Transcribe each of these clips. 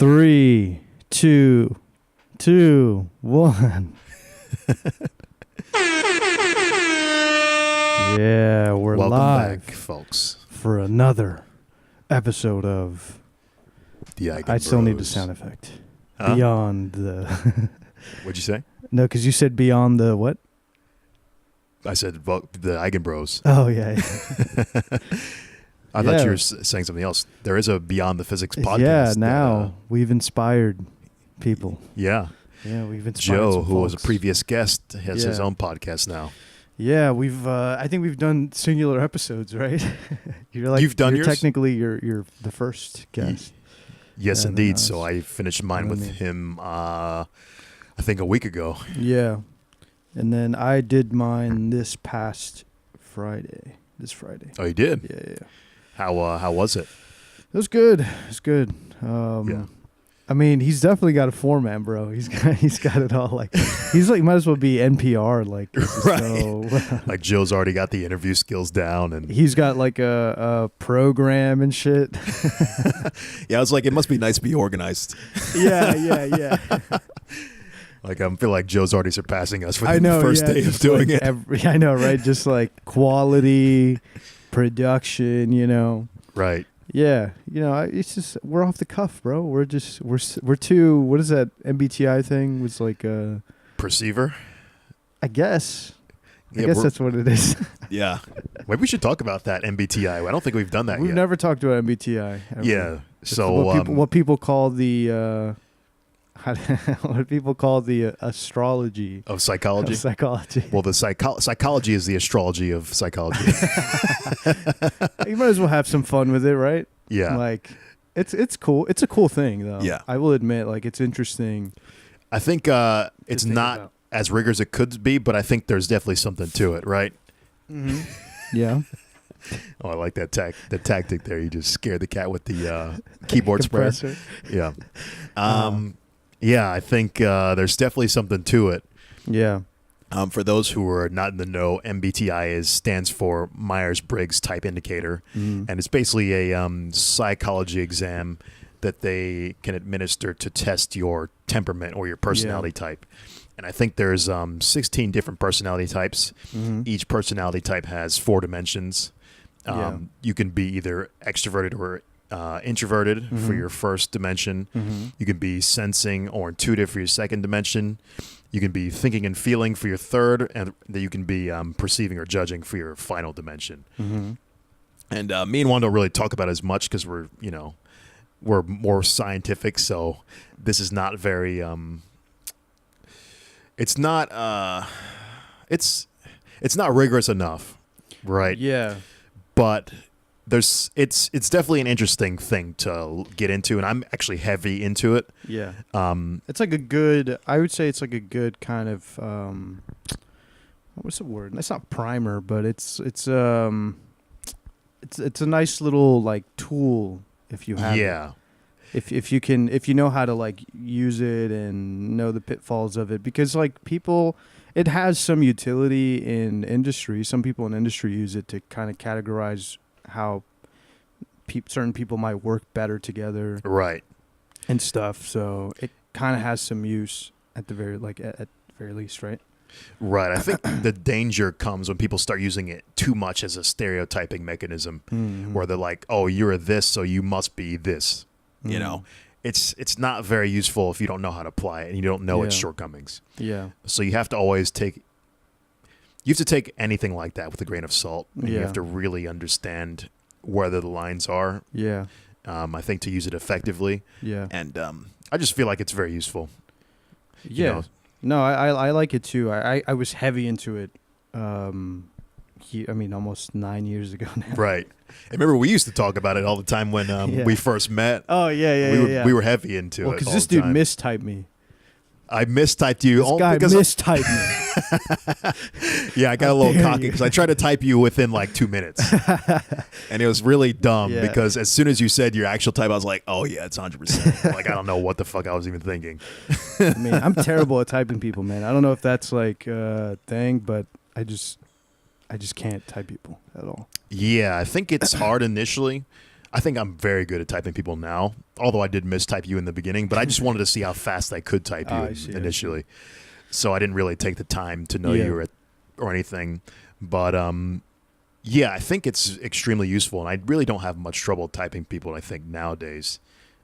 3, 2, 2, 1. Yeah, we're Welcome live back, folks. for another episode of The Eigenbros. I still need the sound effect. Huh? Beyond the... What'd you say? No, because you said beyond the what? I said the Eigenbros. Oh, yeah. I thought you were saying something else. There is a Beyond the Physics podcast. Yeah, now we've inspired people. Yeah. Yeah, we've inspired Joe, some who was a folks. previous guest, has his own podcast now. Yeah, we've. I think we've done singular episodes, right? You've done yours? Technically, you're the first guest. Yes, Yeah, indeed. nice. So I finished mine with me. him, I think a week ago. Yeah, and then I did mine this past Friday. This Friday. Oh, you did? Yeah. How was it? It was good. It was good. Yeah. I mean, he's definitely got a format, bro. He's got it all. Like, he's like might as well be NPR. Like, Right. So, Like Joe's already got the interview skills down, and he's got like a program and shit. Yeah, I was like, it must be nice to be organized. Yeah. like I feel like Joe's already surpassing us for I the know. first day of just doing like it. I know, right? Just like quality, production. You know. Right. Yeah, it's just we're off the cuff, bro. We're too. What is that MBTI thing? Was like Perceiver. I guess. Yeah, I guess we're- that's what it is. Yeah. Maybe we should talk about that MBTI. I don't think we've done that We've yet. never talked about MBTI. Ever. Yeah. It's So what people call the what people call the astrology of psychology. of psychology. Well, the psychology is the astrology of psychology. You might as well have some fun with it, right? Yeah. Like it's cool. It's a cool thing, though. Yeah. I will admit, like it's interesting. I think it's think not about. as rigorous as it could be, but I think there's definitely something to it, right? Mm-hmm. Yeah. Oh, I like that tactic there. You just scared the cat with the keyboard sprayer. Compressor. Yeah. Yeah, I think there's definitely something to it. Yeah. For those who are not in the know, MBTI stands for Myers-Briggs Type Indicator, Mm. and it's basically a psychology exam that they can administer to test your temperament or your personality type. And I think there's 16 different personality types. Mm-hmm. Each personality type has 4 dimensions. Yeah. You can be either extroverted or introverted for your first dimension. Mm-hmm. You can be sensing or intuitive for your second dimension. You can be thinking and feeling for your third, and then you can be perceiving or judging for your final dimension. Mm-hmm. And me and Juan don't really talk about it as much because we're more scientific. So this is not very. It's not. It's not rigorous enough, right? Yeah. But it's definitely an interesting thing to get into, and I'm actually heavy into it. Yeah. It's like a good. I would say it's like a good kind of. What's the word? It's not primer, but it's a nice little like tool if you have. Yeah. It. If you know how to like use it and know the pitfalls of it, because like people, it has some utility in industry. Some people in industry use it to kind of categorize how certain people might work better together, Right. and stuff. So it kind of has some use at the very at very least, right? Right. I think the danger comes when people start using it too much as a stereotyping mechanism, Mm-hmm. where they're like, "Oh, you're this, so you must be this." You know, It's not very useful if you don't know how to apply it and you don't know its Yeah. shortcomings. Yeah. So you have to always take anything like that with a grain of salt. And You Yeah. have to really understand where the lines are. Yeah. I think to use it effectively, Yeah. and I just feel like it's very useful. you Yeah. know. No, I like it too. I was heavy into it. Almost 9 years ago now. Right. And remember, we used to talk about it all the time when Yeah. we first met. Oh yeah, We were heavy into well, it. because all this the dude time. mistyped me. I mistyped you. This guy because mistyped me. Yeah, I got a How little dare cocky you. because I tried to type you within like 2 minutes. And it was really dumb Yeah. because as soon as you said your actual type, I was like, oh yeah, it's 100%. like, I don't know what the fuck I was even thinking. Man, I'm terrible at typing people, man. I don't know if that's like a thing, but I just can't type people at all. Yeah, I think it's hard initially. I think I'm very good at typing people now, although I did mistype you in the beginning, but I just wanted to see how fast I could type you initially. So I didn't really take the time to know you or anything. But yeah, I think it's extremely useful, and I really don't have much trouble typing people, I think, nowadays.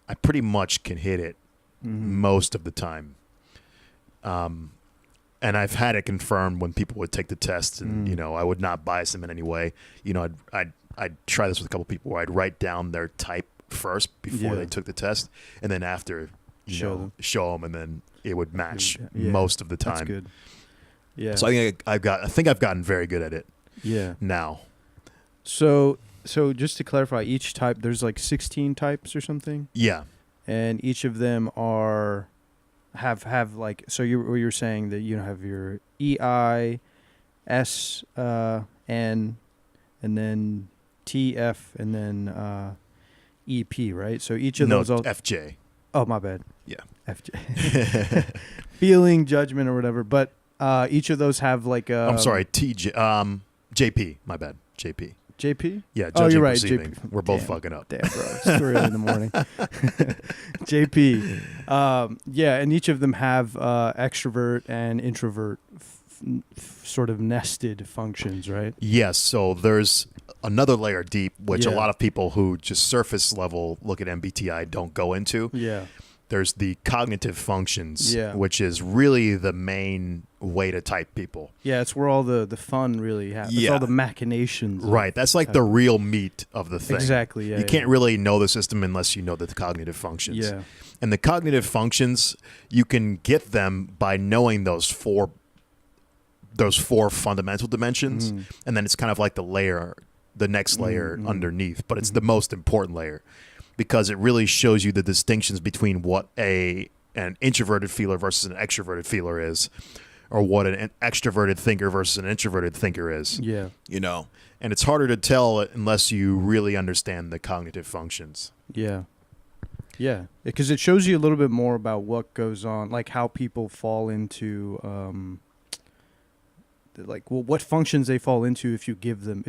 I pretty much can hit it most of the time. And I've had it confirmed when people would take the test, and, you know, I would not bias them in any way. You know, I'd try this with a couple people where I'd write down their type first before they took the test, and then after, show them, and then it would match most of the time. That's good. Yeah. So I think I've gotten very good at it. Yeah. Now. So just to clarify, each type, there's like 16 types or something? Yeah. And each of them have like, so you're saying that you have your EI, S, N, and then T, F, and then EP, right? So each of those... FJ. Oh, my bad. Yeah. FJ. Feeling, judgment, or whatever. But each of those have like a... I'm sorry, JP. My bad. JP. JP? Yeah, oh, you're right. Perceiving. JP. We're both fucking up. Damn, bro. It's too early in the morning. JP. Yeah, and each of them have extrovert and introvert sort of nested functions, right? Yes. So there's another layer deep, which a lot of people who just surface level look at MBTI don't go into. Yeah. There's the cognitive functions, which is really the main way to type people. Yeah, it's where all the fun really happens. It's all the machinations. Right. That's like the real meat of the thing. Exactly, yeah. You can't really know the system unless you know the cognitive functions. Yeah. And the cognitive functions, you can get them by knowing those four fundamental dimensions, and then it's kind of like the next layer underneath, but it's the most important layer, because it really shows you the distinctions between what an introverted feeler versus an extroverted feeler is, or what an extroverted thinker versus an introverted thinker is. Yeah. You know. And it's harder to tell unless you really understand the cognitive functions. Yeah. Yeah. Because it shows you a little bit more about what goes on, like how people fall into, what functions they fall into if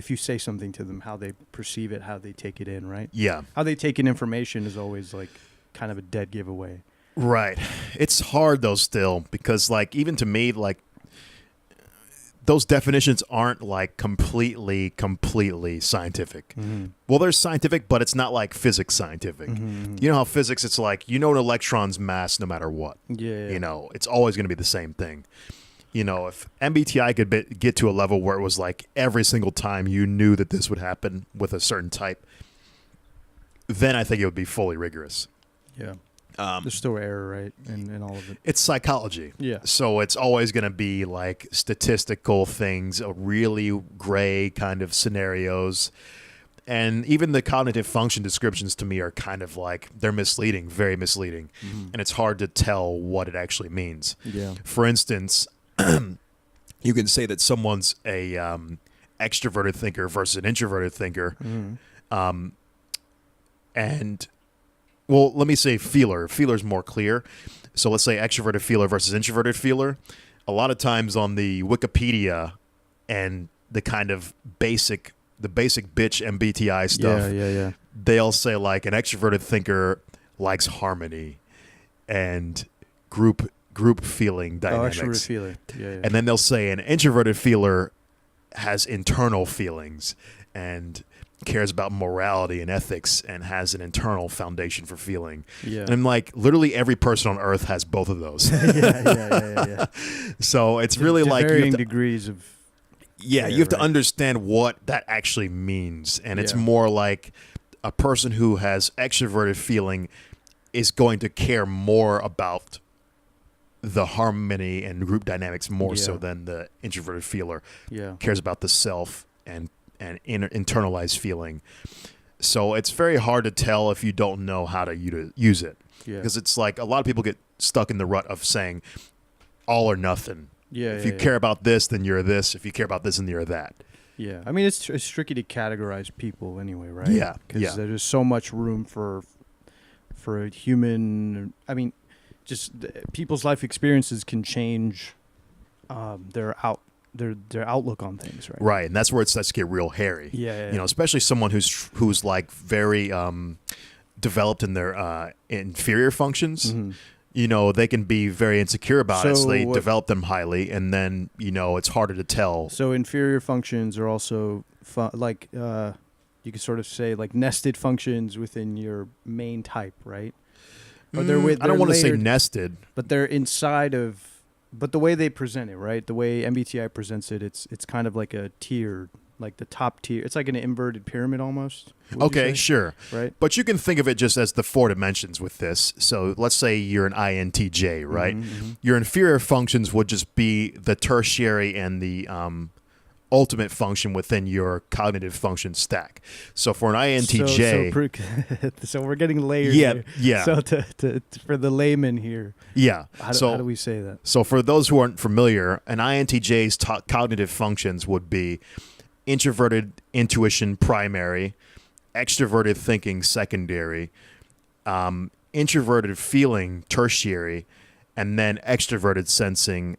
you say something to them, how they perceive it, how they take it in, right? Yeah. How they take in information is always like kind of a dead giveaway. Right. It's hard though still, because like even to me, like those definitions aren't like completely scientific. Well, they're scientific, but it's not like physics scientific. You know how physics, it's like, you know, an electron's mass no matter what. Yeah. You know, it's always going to be the same thing. You know, if MBTI could get to a level where it was like every single time you knew that this would happen with a certain type, then I think it would be fully rigorous. Yeah. There's still error, right, in all of it. It's psychology. Yeah. So it's always going to be like statistical things, really gray kind of scenarios. And even the cognitive function descriptions to me are kind of like, they're misleading, very misleading. And it's hard to tell what it actually means. Yeah. For instance, you can say that someone's a extroverted thinker versus an introverted thinker. And, well, let me say feeler. Feeler's more clear. So let's say extroverted feeler versus introverted feeler. A lot of times on the Wikipedia and the kind of basic bitch MBTI stuff, they'll say like an extroverted thinker likes harmony and group feeling dynamics. Oh, extroverted feeler. Yeah. And then they'll say an introverted feeler has internal feelings and cares about morality and ethics and has an internal foundation for feeling. Yeah. And I'm like, literally every person on earth has both of those. Yeah. So it's really like varying degrees of. Yeah, you have to understand what that actually means. And it's more like a person who has extroverted feeling is going to care more about the harmony and group dynamics more so than the introverted feeler. Yeah. Cares about the self and internalized feeling. So it's very hard to tell if you don't know how to use it. Yeah. Because it's like a lot of people get stuck in the rut of saying all or nothing. Yeah. If you care about this, then you're this. If you care about this, then you're that. Yeah. I mean, it's tricky to categorize people anyway, right? Yeah. Because there's so much room for a human. I mean, just people's life experiences can change their their outlook on things, right? Right, and that's where it starts to get real hairy. Yeah. You know, especially someone who's like very developed in their inferior functions. Mm-hmm. You know, they can be very insecure about it, so they what, develop them highly, and then, you know, it's harder to tell. So inferior functions are also you could sort of say like nested functions within your main type, right? Or I don't want to say nested, but they're inside of. But the way they present it, right? The way MBTI presents it, it's kind of like a tiered, like the top tier. It's like an inverted pyramid almost. Okay, sure. Right. But you can think of it just as the 4 dimensions with this. So let's say you're an INTJ, right? Mm-hmm. Your inferior functions would just be the tertiary and the ultimate function within your cognitive function stack. So for an INTJ, so we're getting layered. Yeah. So to for the layman here, yeah. How do we say that? So for those who aren't familiar, an INTJ's cognitive functions would be introverted intuition primary, extroverted thinking secondary, introverted feeling tertiary, and then extroverted sensing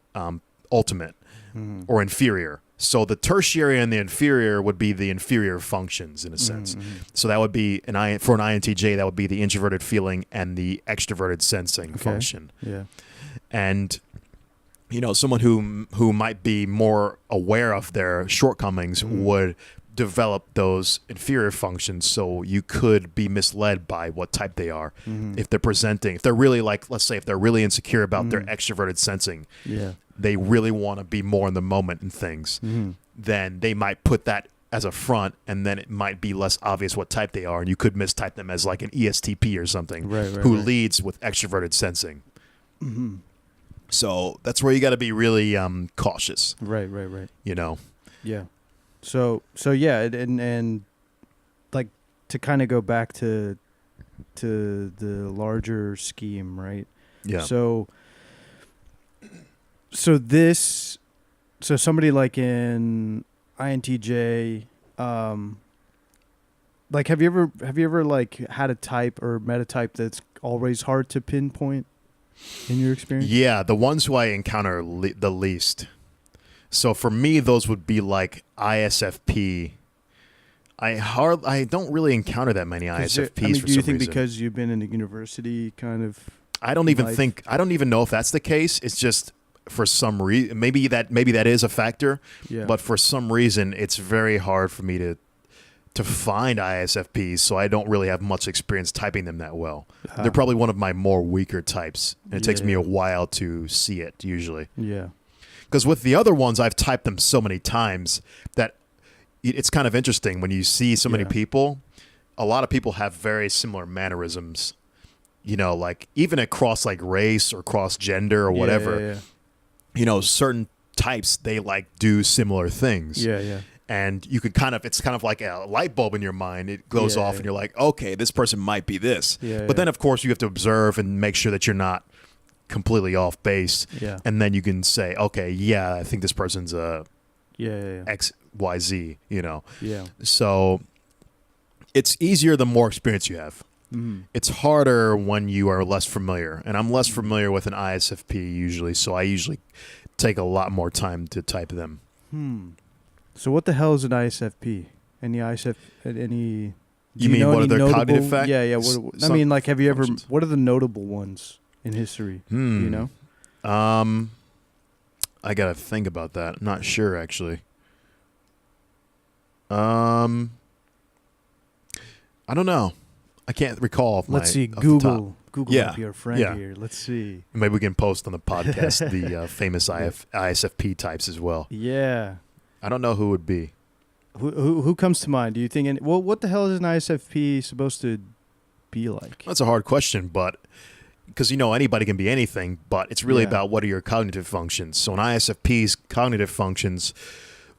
ultimate or inferior. So the tertiary and the inferior would be the inferior functions in a sense. Mm-hmm. So that would be for an INTJ, that would be the introverted feeling and the extroverted sensing function. Yeah. And you know, someone who might be more aware of their shortcomings would develop those inferior functions, so you could be misled by what type they are. If they're really like, let's say if they're really insecure about their extroverted sensing, they really want to be more in the moment in things, then they might put that as a front, and then it might be less obvious what type they are, and you could mistype them as like an ESTP or something who leads with extroverted sensing. So that's where you got to be really cautious. Right. You know. Yeah. So yeah, and like to kind of go back to the larger scheme, right? Yeah. So somebody like in INTJ, like have you ever like had a type or met a type that's always hard to pinpoint in your experience? Yeah, the ones who I encounter the least. So for me, those would be like ISFP. I don't really encounter that many ISFPs for some reason. Do you think because you've been in a university kind of? I don't even know if that's the case. It's just for some reason, maybe that is a factor. Yeah. But for some reason, it's very hard for me to find ISFPs, so I don't really have much experience typing them that well. They're probably one of my more weaker types, and it takes me a while to see it usually. Yeah. Because with the other ones, I've typed them so many times that it's kind of interesting when you see so many people. A lot of people have very similar mannerisms, you know, like even across like race or cross gender or whatever. Yeah. You know, certain types, they like do similar things. Yeah. And you could it's kind of like a light bulb in your mind. It goes off and you're like, okay, this person might be this. But then, of course, you have to observe and make sure that you're not completely off base. Yeah. And then you can say, okay, yeah, I think this person's a X, Y, Z, you know. Yeah. So it's easier the more experience you have. It's harder when you are less familiar. And I'm less familiar with an ISFP usually, so I usually take a lot more time to type them. So what the hell is an ISFP? Any ISFP? Any? You mean what are their cognitive factors? Yeah. I mean, like, have you ever? What are the notable ones in history? Do you know? I gotta think about that. I'm not sure actually. I don't know. I can't recall. Let's see. Google might be our friend here. Let's see. Maybe we can post on the podcast the famous ISFP types as well. Yeah. I don't know who it would be. Who comes to mind? Do you think? What the hell is an ISFP supposed to be like? That's a hard question, but because anybody can be anything, but it's really about what are your cognitive functions. So an ISFP's cognitive functions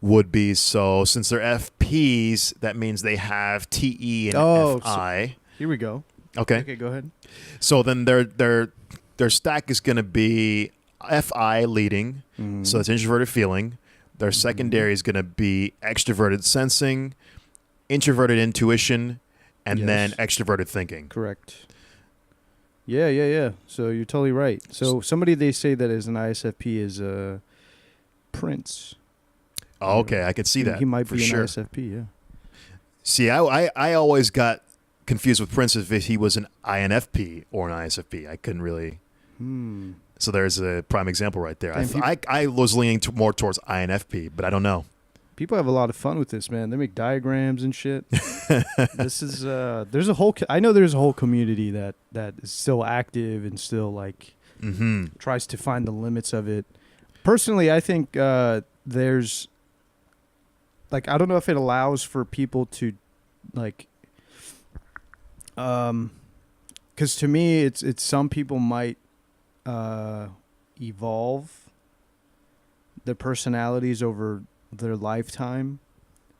would be since they're FPs, that means they have TE and FI. Here we go. Okay, go ahead. So then their stack is going to be FI leading, so that's introverted feeling. Their secondary is going to be extroverted sensing, introverted intuition, and then extroverted thinking. Correct. Yeah. So you're totally right. So somebody they say that is an ISFP is Prince. Oh, okay, I could see that. He might for be an sure. ISFP, yeah. See, I always got confused with Prince if he was an INFP or an ISFP. I couldn't really. So there's a prime example right there. I was leaning more towards INFP, but I don't know. People have a lot of fun with this, man. They make diagrams and shit. This is there's a whole I know there's a whole community that is still active and still like tries to find the limits of it. Personally, I think there's like I don't know if it allows for people to like cuz to me it's some people might evolve their personalities over their lifetime.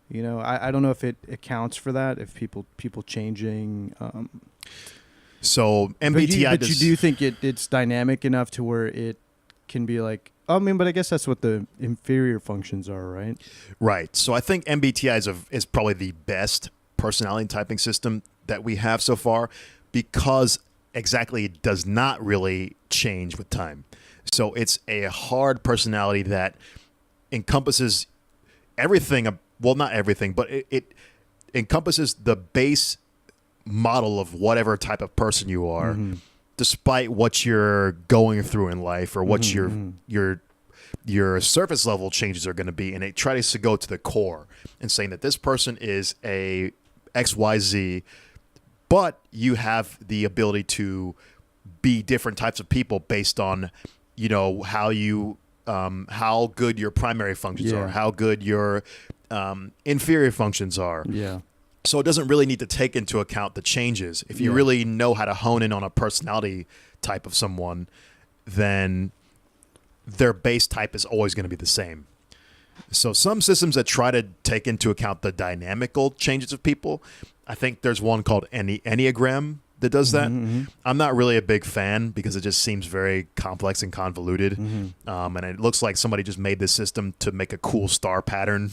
You know, I don't know if it accounts for that, if people changing. So MBTI, but you do think it's dynamic enough to where it can be like, I mean, but I guess that's what the inferior functions are, right? Right. So I think MBTI is probably the best personality typing system that we have so far because exactly it does not really change with time. So it's a hard personality that encompasses everything. Well, not everything, but it encompasses the base model of whatever type of person you are, despite what you're going through in life or what your surface level changes are going to be. And it tries to go to the core and saying that this person is a XYZ, but you have the ability to be different types of people based on, you know, how good your primary functions are, how good your inferior functions are. Yeah. So it doesn't really need to take into account the changes. If you really know how to hone in on a personality type of someone, then their base type is always going to be the same. So some systems that try to take into account the dynamical changes of people, I think there's one called Enneagram that does that. I'm not really a big fan because it just seems very complex and convoluted. And it looks like somebody just made this system to make a cool star pattern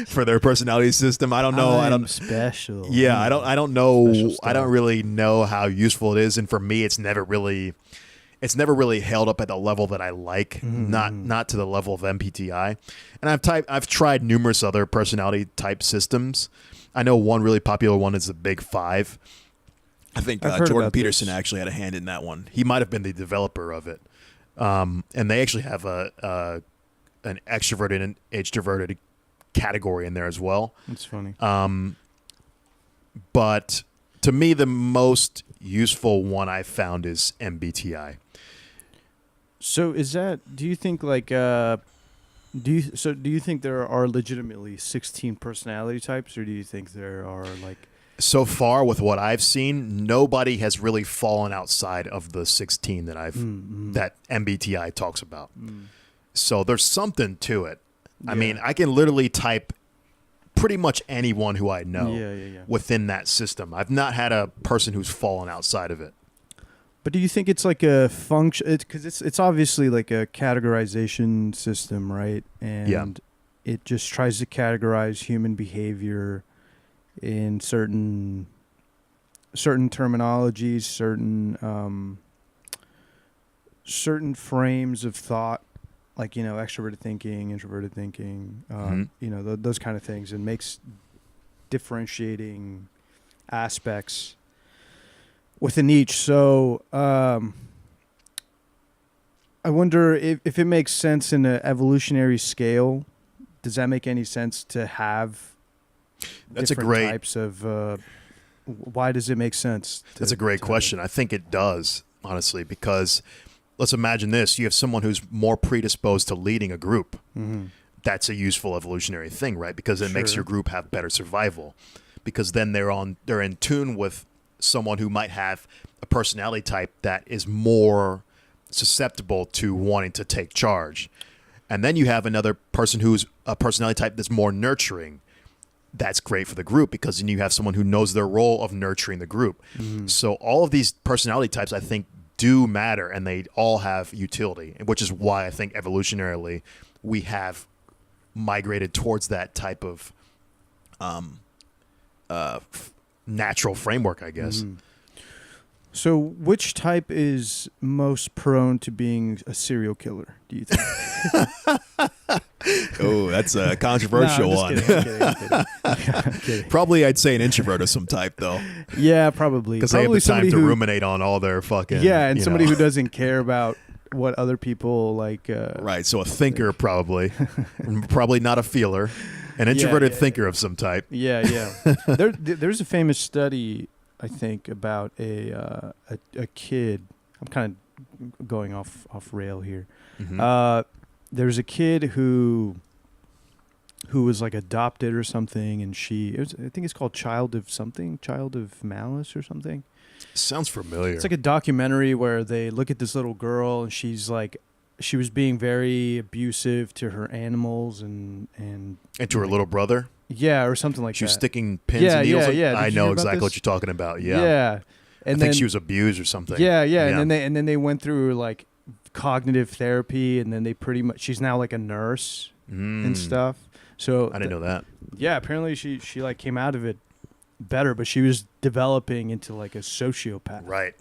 for their personality system. I don't know. I don't special. Yeah, I don't know. I don't really know how useful it is. And for me, it's never really held up at the level that I like, not to the level of MBTI. And I've tried numerous other personality type systems. I know one really popular one is the Big Five. I think Jordan Peterson actually had a hand in that one. He might have been the developer of it. And they actually have an extroverted and introverted category in there as well. That's funny. But to me, the most useful one I found is MBTI. So do you think like do you think there are legitimately 16 personality types, or do you think there are like so far with what I've seen, nobody has really fallen outside of the 16 that that MBTI talks about. So there's something to it. I mean, I can literally type pretty much anyone who I know within that system. I've not had a person who's fallen outside of it. But do you think it's like a function? Because it's obviously like a categorization system, right? And it just tries to categorize human behavior in certain terminologies, certain frames of thought, like, you know, extroverted thinking, introverted thinking, you know, those kind of things, and makes differentiating aspects within each. So I wonder if it makes sense in an evolutionary scale. Does that make any sense to have different types of why does it make sense? That's a great question. I think it does, honestly, because let's imagine this. You have someone who's more predisposed to leading a group. That's a useful evolutionary thing, right? Because it makes your group have better survival. Because then they're in tune with someone who might have a personality type that is more susceptible to wanting to take charge. And then you have another person who's a personality type that's more nurturing. That's great for the group because then you have someone who knows their role of nurturing the group. So all of these personality types, I think, do matter, and they all have utility, which is why I think evolutionarily we have migrated towards that type of natural framework, I guess. So which type is most prone to being a serial killer, do you think? Oh, that's a controversial No, one. I'm just kidding, I'm kidding. I'm kidding. Probably, I'd say an introvert of some type, though. Yeah, probably. Because they have Probably the time somebody to who, ruminate on all their fucking. yeah, and you somebody know. who doesn't care about what other people like. Right. So a Thinker, probably. Probably not a feeler. An introverted thinker of some type. Yeah, yeah. There's a famous study, I think, about a kid. I'm kind of going off rail here. Mhm. There's a kid who was like adopted or something, and I think it's called Child of Malice or something. Sounds familiar. It's like a documentary where they look at this little girl, and she was being very abusive to her animals and to her little brother. yeah, or something like She was that. sticking pins Yeah, and needles. yeah, in- yeah. Did I you know hear about exactly this? what you're talking about. Yeah. Yeah. I And think then, she was abused or something. yeah, and then they went through like cognitive therapy, and then they pretty much she's now like a nurse and stuff. So I didn't know that. Yeah, apparently she like came out of it better, but she was developing into like a sociopath. Right.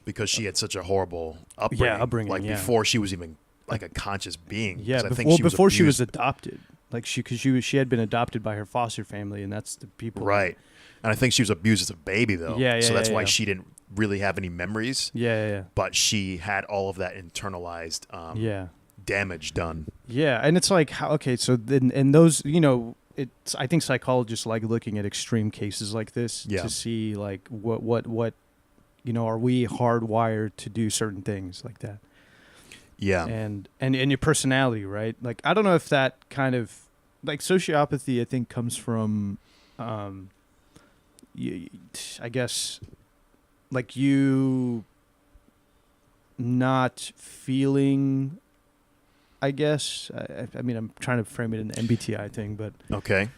Because she had such a horrible upbringing. Like yeah. before she was even like a conscious being. Yeah, 'Cause I think before she was abused. adopted, like she had been adopted by her foster family, and that's the people. Right. And I think she was abused as a baby, though. Yeah, So yeah, that's yeah, why yeah. she didn't really have any memories. Yeah. But she had all of that internalized Yeah. damage done. Yeah, and it's like so then and those it's I think psychologists like looking at extreme cases like this Yeah. to see like what are we hardwired to do certain things like that. Yeah. And your personality, right? Like I don't know if that kind of like sociopathy I think comes from I guess like you not feeling I guess I mean I'm trying to frame it in the MBTI thing, but Okay.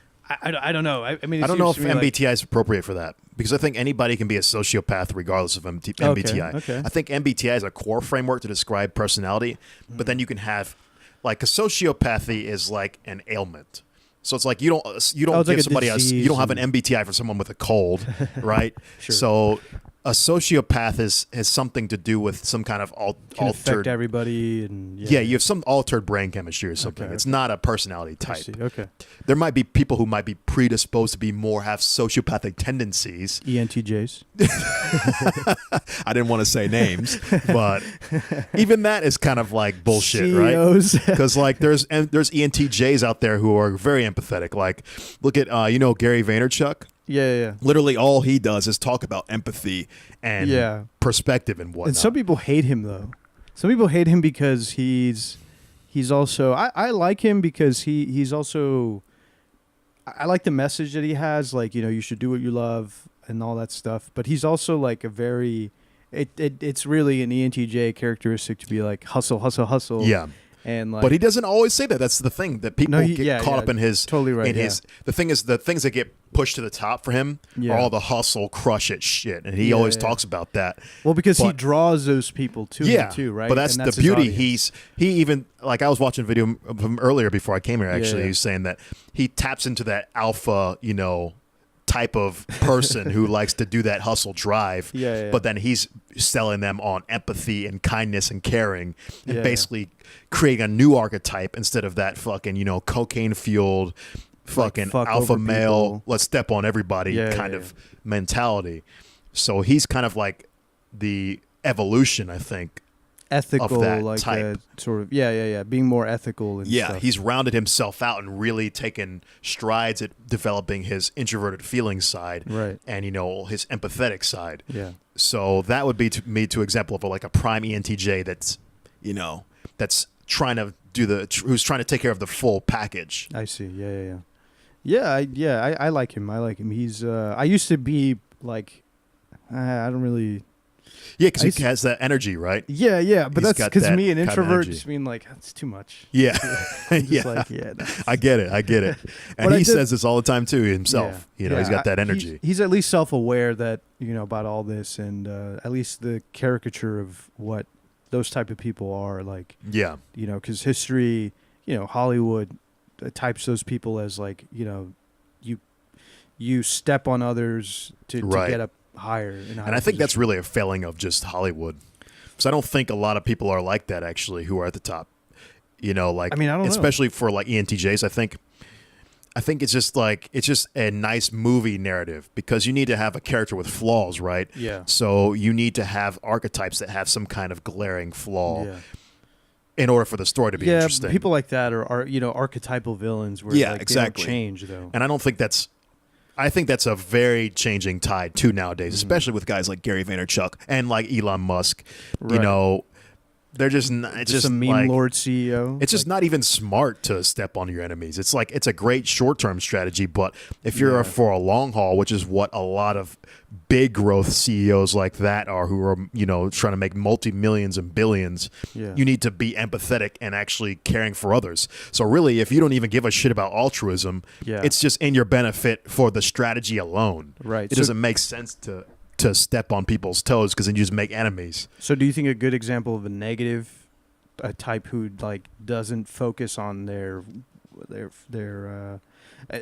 I don't know. I mean, it I don't know if seems to me MBTI is appropriate for that because I think anybody can be a sociopath regardless of MBTI. Okay. I think MBTI is a core framework to describe personality, but then you can have like a sociopathy is like an ailment. So it's like you don't it's give like a somebody else you don't have an MBTI for someone with a cold, right? Sure. So a sociopath has something to do with some kind of can affect altered. everybody, and Yeah, you have some altered brain chemistry or something. Okay, It's okay. not a personality I type. see. Okay. There might be people who might be predisposed to be have sociopathic tendencies. ENTJs. I didn't want to say names. But even that is kind of like bullshit, right? CEOs. Because like there's ENTJs out there who are very empathetic. Like look at Gary Vaynerchuk. Yeah. Literally, all he does is talk about empathy. And Yeah. perspective and whatnot. And some people hate him though. Some people hate him because he's also I like him because he's also I like the message that he has, like, you should do what you love and all that stuff. But he's also like a very it's really an ENTJ characteristic to be like hustle. Yeah. And like But he doesn't always say that. That's the thing that people get caught up in his totally right. in his the thing is the things that get pushed to the top for him are all the hustle, crush it shit. And he always talks about that. Well, because he But- draws those people to him too, right? But that's And the his beauty. audience. He even like I was watching a video of him earlier before I came here. Actually, Yeah. he was saying that he taps into that alpha, type of person who likes to do that hustle drive. Yeah. But then he's selling them on empathy and kindness and caring, and Yeah. basically creating a new archetype instead of that fucking cocaine fueled fucking fuck alpha over male. people. Let's step on everybody kind of mentality. So he's kind of like the evolution, I think. Ethical, that like type. sort of being more ethical and Yeah, stuff. he's rounded himself out and really taken strides at developing his introverted feeling side, Right. And his empathetic side. Yeah. So that would be to me to example of like a prime ENTJ that's that's trying to who's trying to take care of the full package. I see. I like him. He's I used to be like I don't really. Yeah, because he has that energy, right? Yeah, but He's that's got because that me, an kind of introvert, energy. just mean like it's too much. Yeah, Just yeah. like, no. I get it. And But I he did- says this all the time too himself. He's got that energy. He's at least self-aware that about all this, and at least the caricature of what those type of people are like. Yeah. Because history, Hollywood types those people as like you step on others to get up higher. And I think that's really a failing of just Hollywood. Because I don't think a lot of people are like that, actually, who are at the top. You know, like I mean, I don't know. especially for like ENTJs, I think it's just a nice movie narrative because you need to have a character with flaws, right? Yeah. So you need to have archetypes that have some kind of glaring flaw Yeah. in order for the story to be interesting. People like that are archetypal villains where Yeah, like, exactly. they don't change though. And I think that's a very changing tide too nowadays, Especially with guys like Gary Vaynerchuk. and like Elon Musk. You Right. know, they're just not, it's just a meme like, lord CEO. It's just not even smart to step on your enemies. It's like it's a great short-term strategy, but if you're for a long haul, which is what a lot of big growth CEOs like that are, who are trying to make multi-millions and billions, you need to be empathetic and actually caring for others. So really, if you don't even give a shit about altruism, it's just in your benefit for the strategy alone. Right. It doesn't make sense to step on people's toes because then you just make enemies. So do you think a good example of a negative type who like doesn't focus on their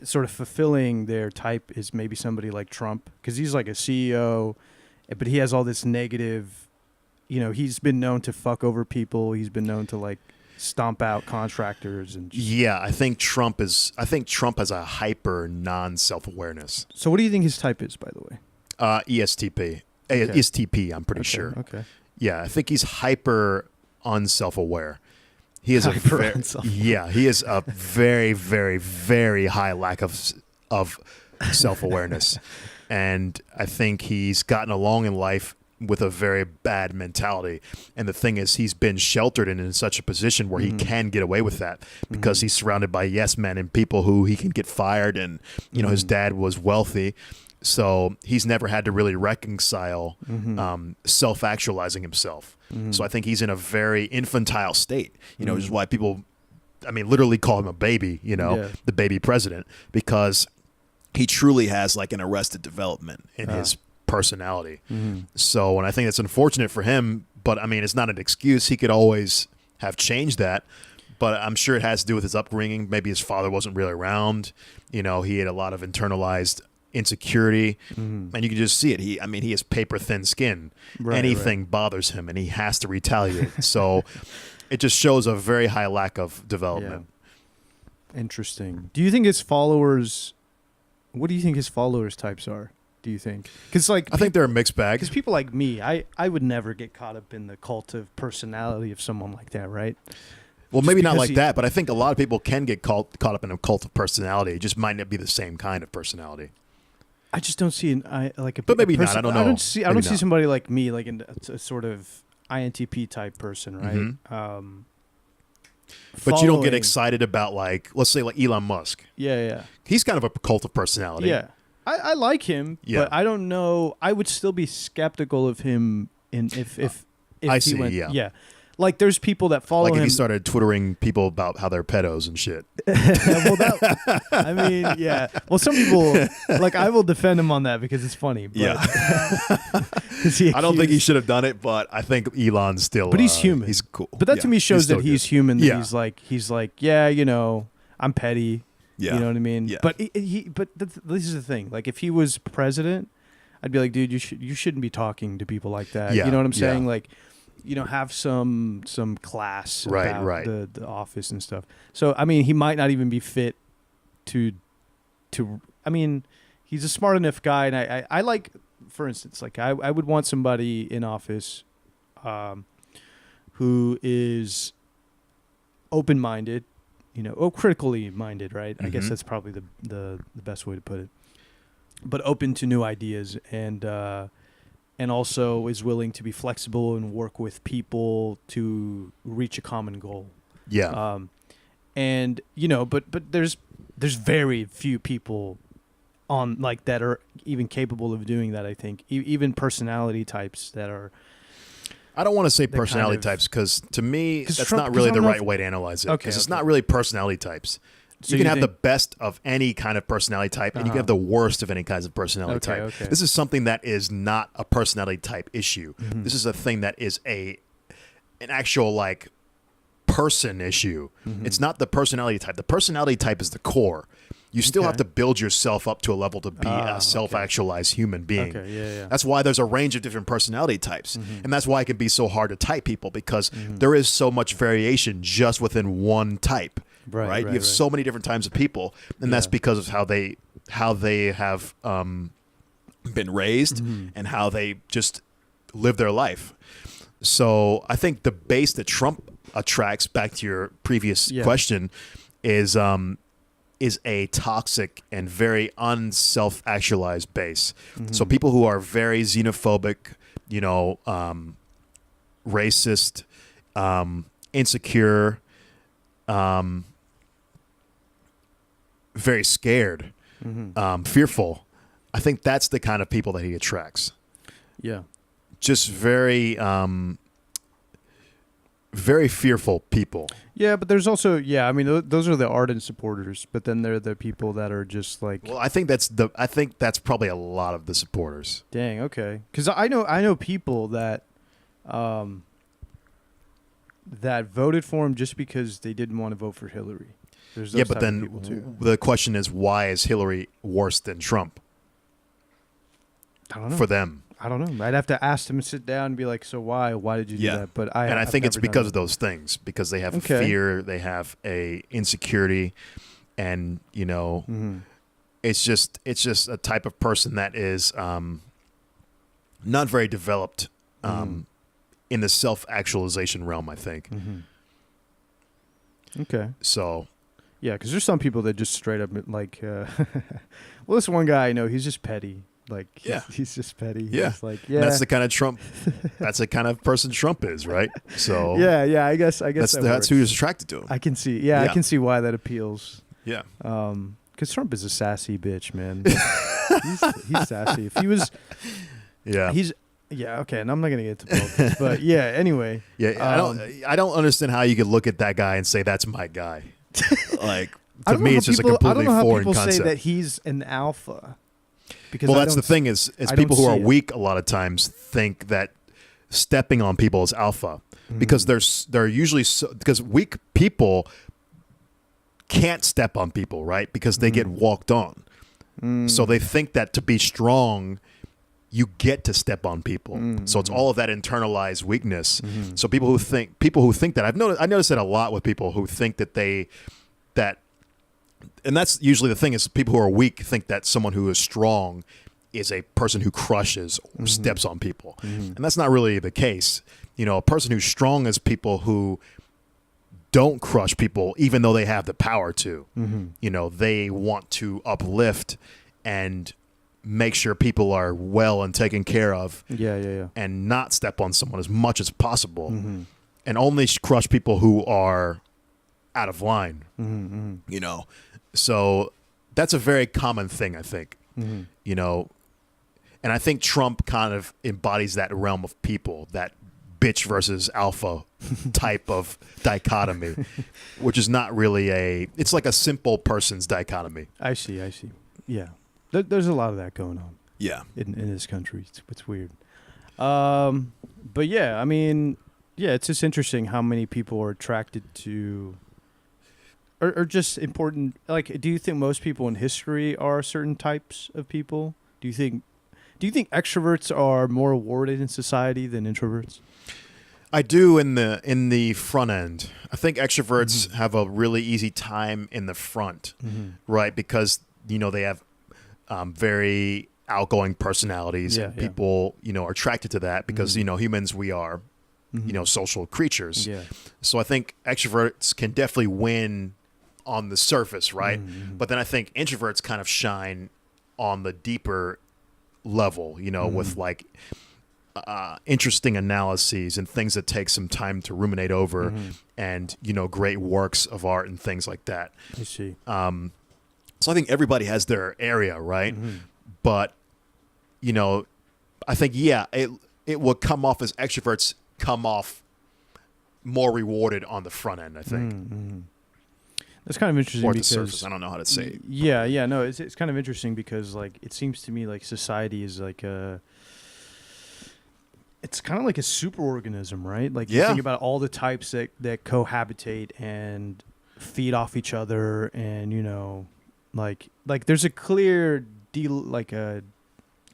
sort of fulfilling their type is maybe somebody like Trump? Because he's like a CEO, but he has all this negative, he's been known to fuck over people. He's been known to like stomp out contractors and I think Trump has a hyper non-self-awareness. So what do you think his type is, by the way? ESTP. ESTP, I'm pretty sure. Okay. Yeah, I think he's hyper unself-aware. He is he is a very, very, very high lack of self-awareness. And I think he's gotten along in life with a very bad mentality. And the thing is, he's been sheltered and in such a position where he can get away with that because he's surrounded by yes men and people who he can get fired. And, his dad was wealthy. So he's never had to really reconcile self-actualizing himself. So I think he's in a very infantile state, which is why people, literally call him a baby, the baby president, because he truly has like an arrested development in his personality. So, and I think it's unfortunate for him, but it's not an excuse. He could always have changed that. But I'm sure it has to do with his upbringing. Maybe his father wasn't really around. He had a lot of internalized insecurity, and you can just see it. He has paper thin skin. Anything bothers him, and he has to retaliate. So it just shows a very high lack of development. Yeah. Interesting. Do you think his followers? What do you think his followers types are? Do you think? Because I think they're a mixed bag. Because people like me, I would never get caught up in the cult of personality of someone like that, right? Well, maybe not like that, but I think a lot of people can get caught up in a cult of personality. It just might not be the same kind of personality. I just don't see but maybe not. I don't know. I don't see somebody like me, like a sort of INTP type person, right? But you don't get excited about let's say Elon Musk. Yeah. He's kind of a cult of personality. Yeah, I like him, but I don't know. I would still be skeptical of him if I he see. went, Yeah. Like there's people that follow him. Like if he started twittering people about how they're pedos and shit. Well, some people, I will defend him on that because it's funny. But, I don't think he should have done it, but I think Elon's still. But he's human. He's cool. But that to me shows that he's human. That Yeah. he's like, I'm petty. Yeah. You know what I mean? Yeah. But this is the thing. Like if he was president, I'd be like, dude, you shouldn't be talking to people like that. Yeah. You know what I'm saying? Yeah. Like, have some class about right. the office and stuff. So he might not even be fit to he's a smart enough guy, and I like, for instance, I would want somebody in office who is open-minded, critically minded, right? I guess that's probably the best way to put it. But open to new ideas and also is willing to be flexible and work with people to reach a common goal. Yeah. But there's very few people on that are even capable of doing that. I think even personality types that are. I don't want to say personality types because to me that's not really the right way to analyze it. Because it's not really personality types. So you can have the best of any kind of personality type, and you can have the worst of any kinds of personality type. Okay. This is something that is not a personality type issue. This is a thing that is an actual person issue. It's not the personality type. The personality type is the core. You still Okay. have to build yourself up to a level to be a self-actualized human being. Okay, yeah. That's why there's a range of different personality types. And that's why it can be so hard to type people, because there is so much variation just within one type. Right? You have so many different types of people, and that's because of how they have been raised and how they just live their life. So I think the base that Trump attracts, back to your previous question, is a toxic and very unself-actualized base. So people who are very xenophobic, racist, insecure, very scared, fearful. I think that's the kind of people that he attracts. Yeah. Just very, very fearful people. Yeah, but there's also, I mean, those are the ardent supporters, but then there are the people that are just like. Well, I think that's probably a lot of the supporters. Dang, okay. Because I know people that, that voted for him just because they didn't want to vote for Hillary. There's those but then people too. The question is, why is Hillary worse than Trump? I don't know. For them. I don't know. I'd have to ask them to sit down and be like, so why? Why did you do that? But I think it's because of those things, because they have a fear, they have a insecurity, and it's just a type of person that is not very developed in the self-actualization realm, I think. Okay. So. Yeah, because there's some people that just straight up like, well, this one guy I know, he's just petty. Like, he's just petty. Yeah. He's like, And that's the kind of Trump. That's the kind of person Trump is, right? So. Yeah. I guess that's who is attracted to him. I can see. Yeah, I can see why that appeals. Yeah. Because Trump is a sassy bitch, man. he's sassy. If he was. Yeah. Yeah. Okay. And I'm not gonna get into politics, but anyway. Yeah. I don't understand how you could look at that guy and say that's my guy. Like, to me, it's just a completely foreign concept. I don't know how people say that he's an alpha. Because that's the thing is people who are weak a lot of times think that stepping on people is alpha, because they're usually because weak people can't step on people, right? Because they get walked on. So they think that to be strong, you get to step on people. So it's all of that internalized weakness. So people who think that I noticed that a lot with people who think that and that's usually the thing, is people who are weak think that someone who is strong is a person who crushes or steps on people. And that's not really the case. A person who's strong is people who don't crush people, even though they have the power to. They want to uplift and make sure people are well and taken care of. Yeah. And not step on someone as much as possible. And only crush people who are out of line. So that's a very common thing, I think. And I think Trump kind of embodies that realm of people, that bitch versus alpha type of dichotomy, which is not really it's like a simple person's dichotomy. I see. Yeah. There's a lot of that going on. Yeah. In this country. It's weird. But yeah, I mean, it's just interesting how many people are attracted to, or just important. Like, do you think most people in history are certain types of people? Do you think extroverts are more rewarded in society than introverts? I do in the front end. I think extroverts have a really easy time in the front, right? Because they have very outgoing personalities, and people are attracted to that because humans, we are social creatures. So I think extroverts can definitely win on the surface, right? But then I think introverts kind of shine on the deeper level, with like interesting analyses and things that take some time to ruminate over, and great works of art and things like that. I see. So I think everybody has their area, right? But I think it will come off as extroverts come off more rewarded on the front end, I think. That's kind of interesting, or because the surface. I don't know how to say it. Yeah, no, it's kind of interesting because like it seems to me like society is like it's kind of like a superorganism, right? Like you think about all the types that cohabitate and feed off each other, and Like there's a clear a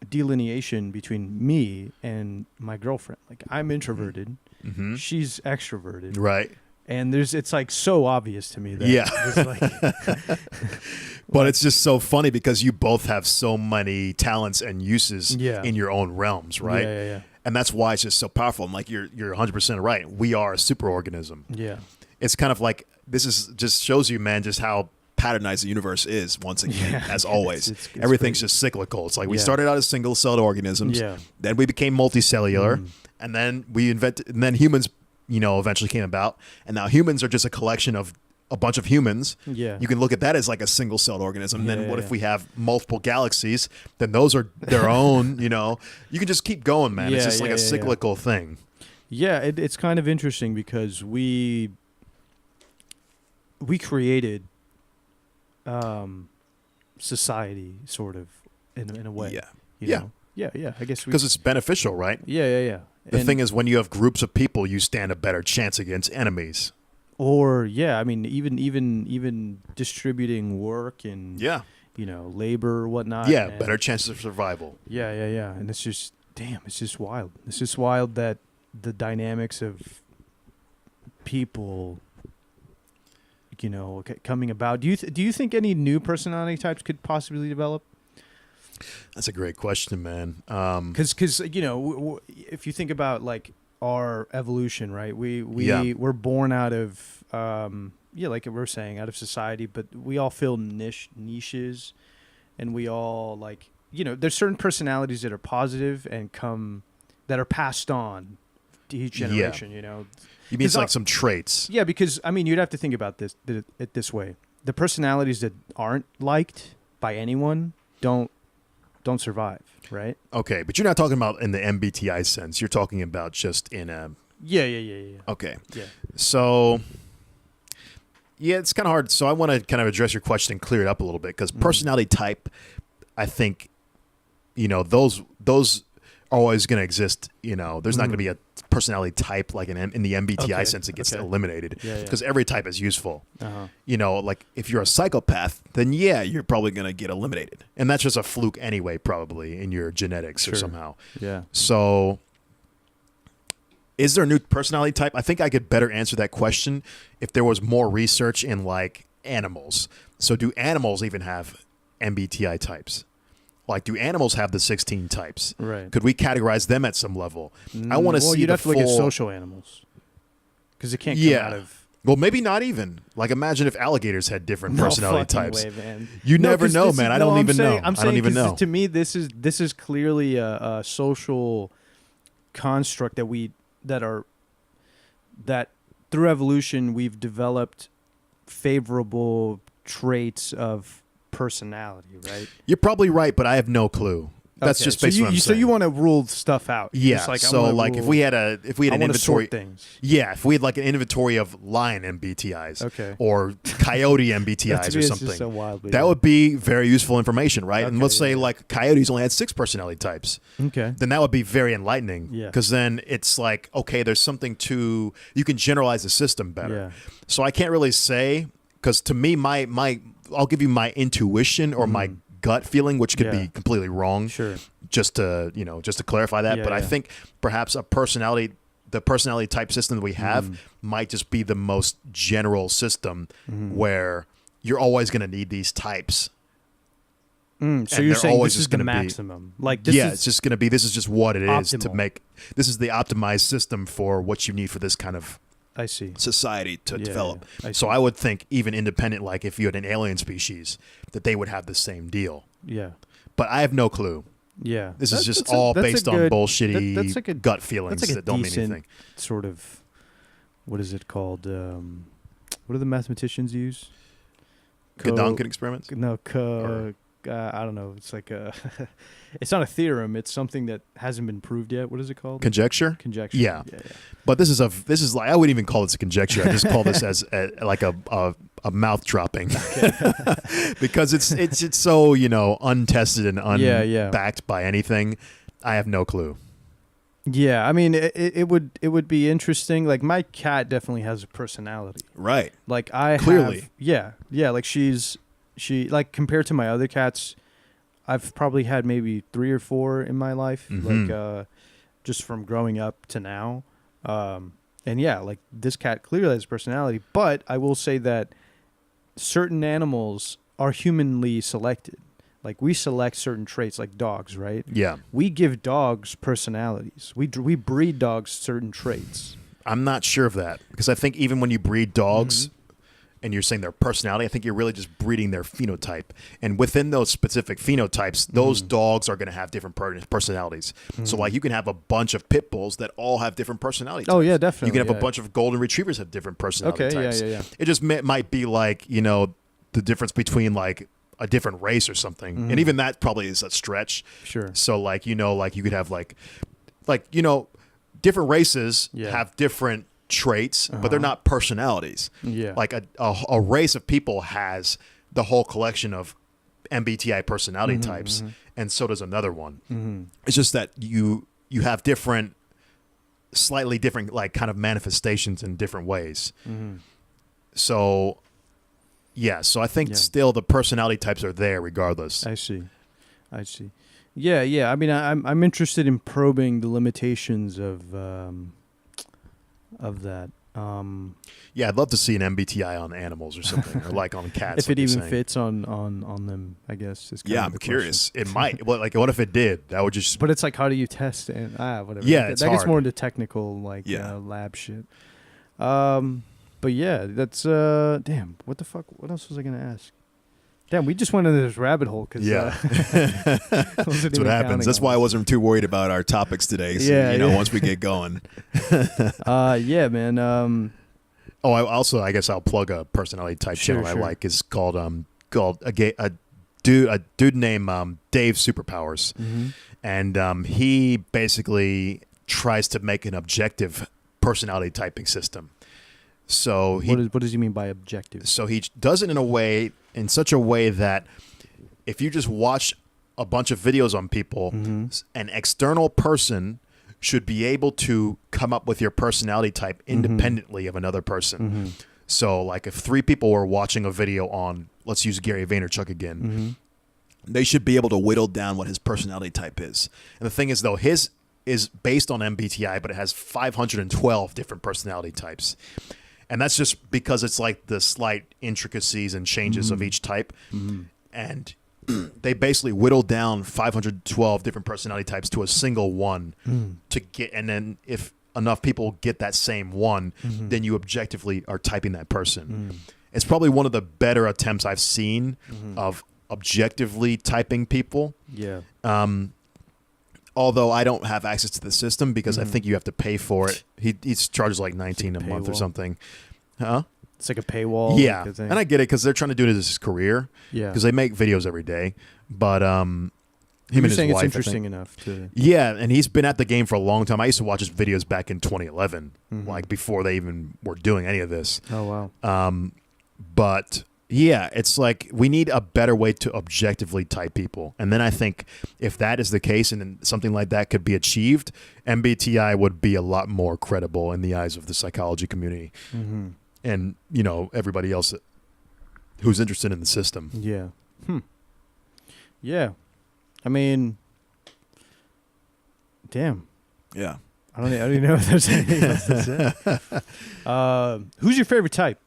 delineation between me and my girlfriend. Like I'm introverted, she's extroverted, right? And it's like so obvious to me that it's like but it's just so funny because you both have so many talents and uses in your own realms, right? Yeah. And that's why it's just so powerful. I'm like, you're 100% right. We are a superorganism. Yeah. It's kind of like, this is just shows you, man, just how patternized the universe is once again, as always. It's Everything's crazy. just cyclical. It's like we started out as single-celled organisms, then we became multicellular, and then and then humans, eventually came about, and now humans are just a collection of a bunch of humans. Yeah. You can look at that as like a single-celled organism. Then what if we have multiple galaxies? Then those are their own, You can just keep going, man. It's just like a cyclical thing. Yeah, it's kind of interesting because we created society sort of in a way. Yeah. Yeah. I guess because it's beneficial, right? Yeah. The thing is, when you have groups of people, you stand a better chance against enemies. Or I mean, even distributing work and labor or whatnot. Yeah, better chances of survival. Yeah. And it's just it's just wild. It's just wild that the dynamics of people, coming about. Do you think any new personality types could possibly develop? That's a great question, man. Because if you think about like our evolution, right? We're born out of like we were saying, out of society, but we all fill niches, and we all like there's certain personalities that are positive and that are passed on to each generation. You mean it's like some traits? Yeah, because I mean you'd have to think about it this way: the personalities that aren't liked by anyone don't survive, right? Okay, but you're not talking about in the MBTI sense. You're talking about just in a... Yeah. Okay. Yeah. So, it's kind of hard. So I want to kind of address your question and clear it up a little bit, because personality type, I think, those are always going to exist. There's not going to be a personality type like in the MBTI sense it gets eliminated, because every type is useful. Like if you're a psychopath, then you're probably going to get eliminated, and that's just a fluke anyway, probably in your genetics or somehow. So is there a new personality type? I think I could better answer that question if there was more research in like animals. So do animals even have MBTI types? Like, do animals have the 16 types? Right. Could we categorize them at some level? I want to see you'd the have to look at social animals, because it can't come out of... Well, maybe not even. Like, imagine if alligators had different personality types. Way, man. You never know, man. I don't even know. I'm saying, I don't even know. To me, this is clearly a social construct that through evolution we've developed favorable traits of personality, right? You're probably right, but I have no clue. That's just based on what I'm saying. So you want to rule stuff out. Yeah. If we had an inventory, things. Yeah, if we had like an inventory of lion MBTIs, or coyote MBTIs or something, so wild, that would be very useful information, right? And let's say like coyotes only had 6 personality types. Okay. Then that would be very enlightening. Yeah. Because then it's like, okay, there's something you can generalize the system better. Yeah. So I can't really say, because to me, I'll give you my intuition or my gut feeling, which could be completely wrong. Sure. Just to clarify that. But I think perhaps the personality type system that we have might just be the most general system where you're always going to need these types. So you're saying this is the maximum? Like this it's just going to be. This is just what it is to make. This is the optimized system for what you need for this kind of society to develop. So I would think even independent, like if you had an alien species, that they would have the same deal. Yeah. But I have no clue. Yeah. This is just all based on bullshitty that's like a gut feelings that don't mean anything. Sort of, what is it called? What do the mathematicians use? Gedanken experiments? No, I don't know. It's like it's not a theorem. It's something that hasn't been proved yet. What is it called? Conjecture? Conjecture. Yeah. But this is like, I wouldn't even call this a conjecture. I just call this as like a mouth dropping, because it's so untested and unbacked by anything. I have no clue. Yeah, I mean it would be interesting. Like my cat definitely has a personality. Right. Like I clearly. Yeah. Like she's She like compared to my other cats, I've probably had maybe 3 or 4 in my life, like just from growing up to now. And yeah, like this cat clearly has personality, but I will say that certain animals are humanly selected. Like we select certain traits, like dogs, right? Yeah. We give dogs personalities. We breed dogs certain traits. I'm not sure of that because I think even when you breed dogs and you're saying their personality, I think you're really just breeding their phenotype. And within those specific phenotypes, those dogs are going to have different personalities. So like you can have a bunch of pit bulls that all have different personality types. Oh, yeah, definitely. You can have a bunch of golden retrievers have different personality types. Yeah. It just might be like, you know, the difference between like a different race or something. And even that probably is a stretch. Sure. So like, you know, like you could have like, you know, different races have different traits, but they're not personalities. Yeah. Like a race of people has the whole collection of MBTI personality types, and so does another one. It's just that you have different, slightly different, like kind of manifestations in different ways. So, yeah. So I think still the personality types are there regardless. I see. Yeah. I mean, I'm interested in probing the limitations of that. Yeah, I'd love to see an MBTI on animals or something, or like on cats. If it even fits on them, I guess. I'm curious. It might. What if it did? That would just. But it's like, how do you test it? Whatever. Yeah, it's that hard. gets more into technical, like lab shit. But yeah, that's damn. What the fuck? What else was I gonna ask? Damn, we just went into this rabbit hole because that's what happens. That's why I wasn't too worried about our topics today. So, once we get going. Yeah, man. I guess I'll plug a personality type channel I like. Is called a dude named Dave Superpowers, and he basically tries to make an objective personality typing system. So what does he mean by objective? So he does it in such a way that if you just watch a bunch of videos on people, an external person should be able to come up with your personality type independently of another person. So like if 3 people were watching a video on, let's use Gary Vaynerchuk again, they should be able to whittle down what his personality type is. And the thing is though, his is based on MBTI, but it has 512 different personality types. And that's just because it's like the slight intricacies and changes of each type. And they basically whittle down 512 different personality types to a single one to get, and then if enough people get that same one, then you objectively are typing that person. It's probably one of the better attempts I've seen of objectively typing people. Yeah. Although I don't have access to the system because I think you have to pay for it. He charges like $19 a month or something. Huh? It's like a paywall. Yeah. And I get it because they're trying to do it as his career. Yeah. Because they make videos every day. But him You're and his saying wife, it's interesting enough to. Yeah, and he's been at the game for a long time. I used to watch his videos back in 2011, like before they even were doing any of this. Oh, wow. But yeah, it's like we need a better way to objectively type people. And then I think if that is the case and then something like that could be achieved, MBTI would be a lot more credible in the eyes of the psychology community. And, everybody else who's interested in the system. Yeah. Yeah. I mean, damn. Yeah. I don't even know if there's anything else to say. Who's your favorite type?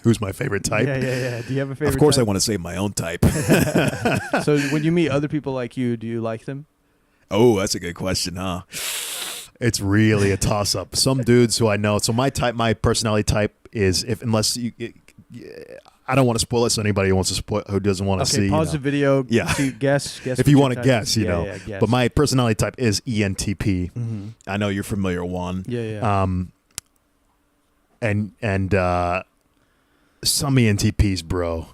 Who's my favorite type? Yeah. Do you have a favorite Of course type? I want to say my own type. So when you meet other people like you, do you like them? Oh, that's a good question, huh? It's really a toss-up. Some dudes who I know. So my personality type is I don't want to spoil it. So anybody who doesn't want to see. Pause the video. Yeah. Guess. If you want to guess, guess. But my personality type is ENTP. I know you're familiar one. Yeah. And some ENTPs, bro,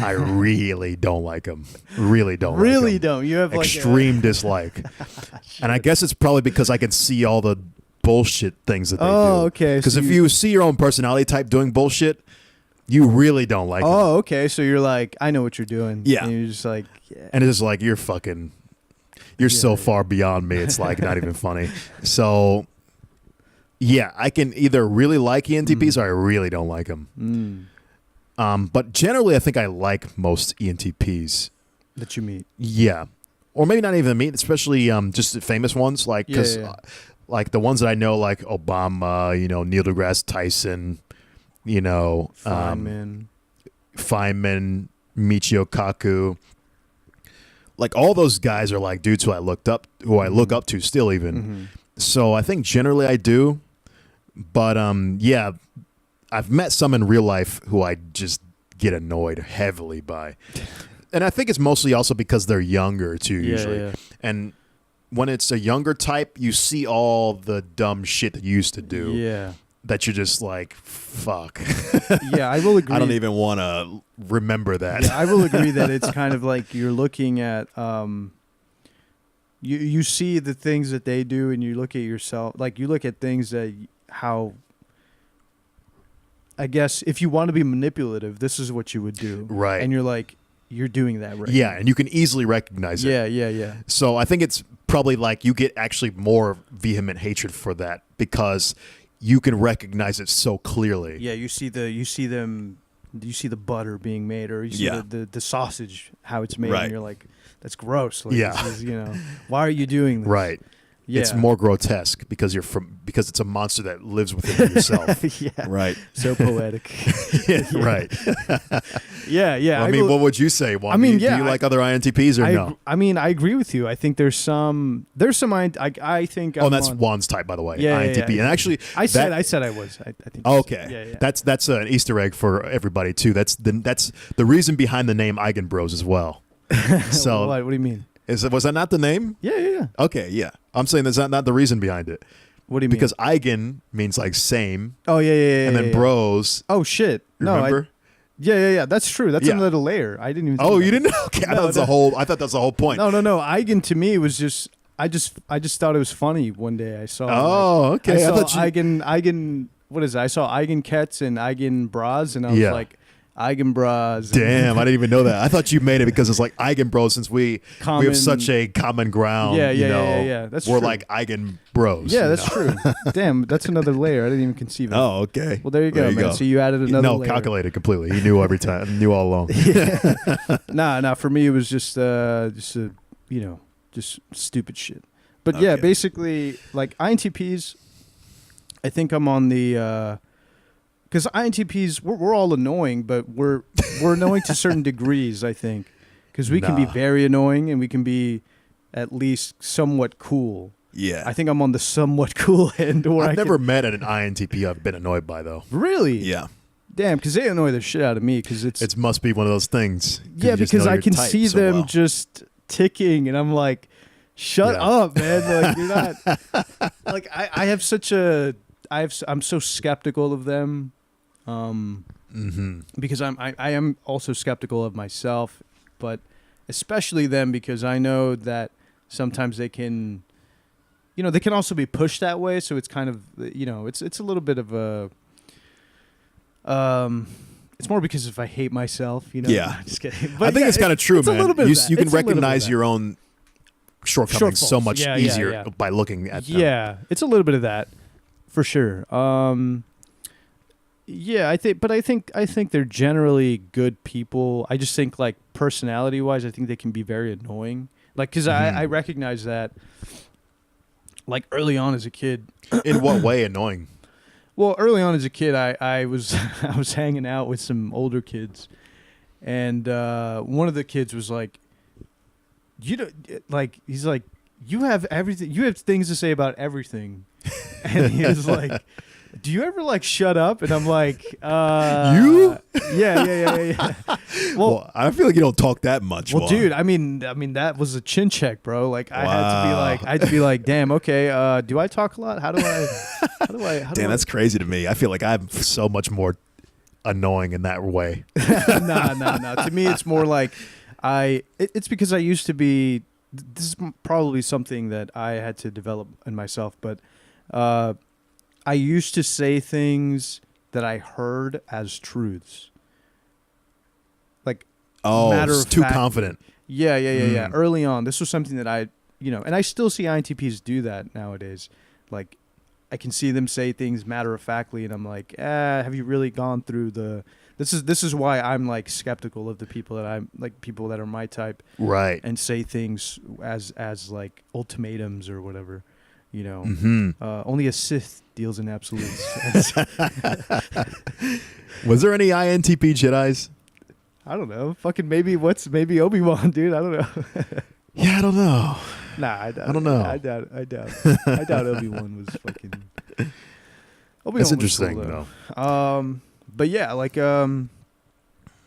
I really don't like them. Really don't. Really like them. don't. You have like extreme dislike. And I guess it's probably because I can see all the bullshit things that they do. Oh, okay. Because so if you see your own personality type doing bullshit, you really don't like it. Oh, okay. So you're like, I know what you're doing. Yeah. And you're just like, yeah. And it's just like, you're so far beyond me. It's like not even funny. So, yeah, I can either really like ENTPs or I really don't like them. But generally, I think I like most ENTPs that you meet. Yeah, or maybe not even meet, especially just the famous ones, like because like the ones that I know, like Obama, Neil deGrasse Tyson, Feynman, Michio Kaku. Like all those guys are like dudes who I look up to still even. Mm-hmm. So I think generally I do, but yeah, I've met some in real life who I just get annoyed heavily by. And I think it's mostly also because they're younger too, usually. Yeah. And when it's a younger type, you see all the dumb shit that you used to do. Yeah. That you're just like, fuck. Yeah, I will agree. I don't even want to remember that. Yeah, I will agree that it's kind of like you're looking at, you see the things that they do, and you look at yourself, like you look at things that how. I guess if you want to be manipulative, this is what you would do. Right. And you're like, you're doing that right. Yeah, and you can easily recognize it. Yeah. So I think it's probably like you get actually more vehement hatred for that because you can recognize it so clearly. Yeah, you see the butter being made, or you see the sausage, how it's made, and you're like, that's gross. Like, yeah. This is, why are you doing this? Right. Yeah. It's more grotesque because it's a monster that lives within yourself. Yeah. Right. So poetic. Yeah. Right. Yeah. Well, what would you say, Juan? Do you like other INTPs or no? I mean, I agree with you. I think there's some I think that's Juan's type, by the way. Yeah, INTP. Yeah. And actually I said I was. I think okay. Yeah. That's an Easter egg for everybody too. That's the reason behind the name Eigenbros as well. So what do you mean? Was that not the name? Yeah. Okay, yeah. I'm saying that's not the reason behind it. What do you mean? Because Eigen means like same. Oh, yeah. And then bros. Oh, shit. Remember? Yeah. That's true. That's another layer. I didn't even think you didn't? Okay. I thought that was the whole point. No. Eigen to me was just I just thought it was funny one day I saw. Oh, okay. I saw Eigen what is it? I saw Eigenkets and Eigenbros, and I was like, Eigenbros. Damn, I didn't even know that. I thought you made it because it's like Eigenbros, since we have such a common ground. Yeah. That's we're true. like Eigenbros. Yeah, that's true. Damn, that's another layer. I didn't even conceive of. Oh, okay. Well, there you go, man. So you added another layer. Calculated completely. He knew every time. Knew all along. Nah. For me, it was just stupid shit. But yeah, basically, like INTPs, I think I'm on the. Because INTPs, we're all annoying, but we're annoying to certain degrees, I think. Because we can be very annoying, and we can be at least somewhat cool. Yeah. I think I'm on the somewhat cool end. I've never met an INTP I've been annoyed by, though. Really? Yeah. Damn, because they annoy the shit out of me. Because it must be one of those things. Yeah, because I can see them just ticking, and I'm like, shut up, man. Like, you're not... Like, I have such a... I'm so skeptical of them. Because I am also skeptical of myself, but especially them because I know that sometimes they can, they can also be pushed that way. So it's kind of, it's a little bit of a, it's more because if I hate myself, Yeah. I'm just kidding. But I think it's kind of true, man. A little bit you can recognize your own shortcomings so much easier by looking at them. Yeah, it's a little bit of that for sure. Yeah, I think they're generally good people. I just think, like, personality-wise, I think they can be very annoying. Like, because I recognize that, like, early on as a kid. In what way annoying? Well, early on as a kid, I was I was hanging out with some older kids, and one of the kids was like, he's like, you have everything. You have things to say about everything, and he was like. Do you ever like shut up? And I'm like, you? Yeah. Well, I feel like you don't talk that much. Well, dude, I mean that was a chin check, bro. Like I had to be like, damn, okay. Do I talk a lot? How do I? Damn, that's crazy to me. I feel like I'm so much more annoying in that way. No. To me, it's more like it's because I used to be. This is probably something that I had to develop in myself, but. I used to say things that I heard as truths. Like, it's too confident. Yeah. Early on, this was something that and I still see INTPs do that nowadays. Like, I can see them say things matter of factly, and I'm like, have you really gone through the? This is why I'm like skeptical of the people that I'm like people that are my type, right? And say things as like ultimatums or whatever, you know. Only a Sith deals in absolutes. Was there any INTP Jedis? I don't know. Fucking maybe Obi-Wan, dude. I don't know. Yeah, I don't know. Nah, I doubt. I don't know. I doubt. I doubt Obi-Wan was fucking. Obi-Wan That's interesting, was cool, though. But yeah, like yeah,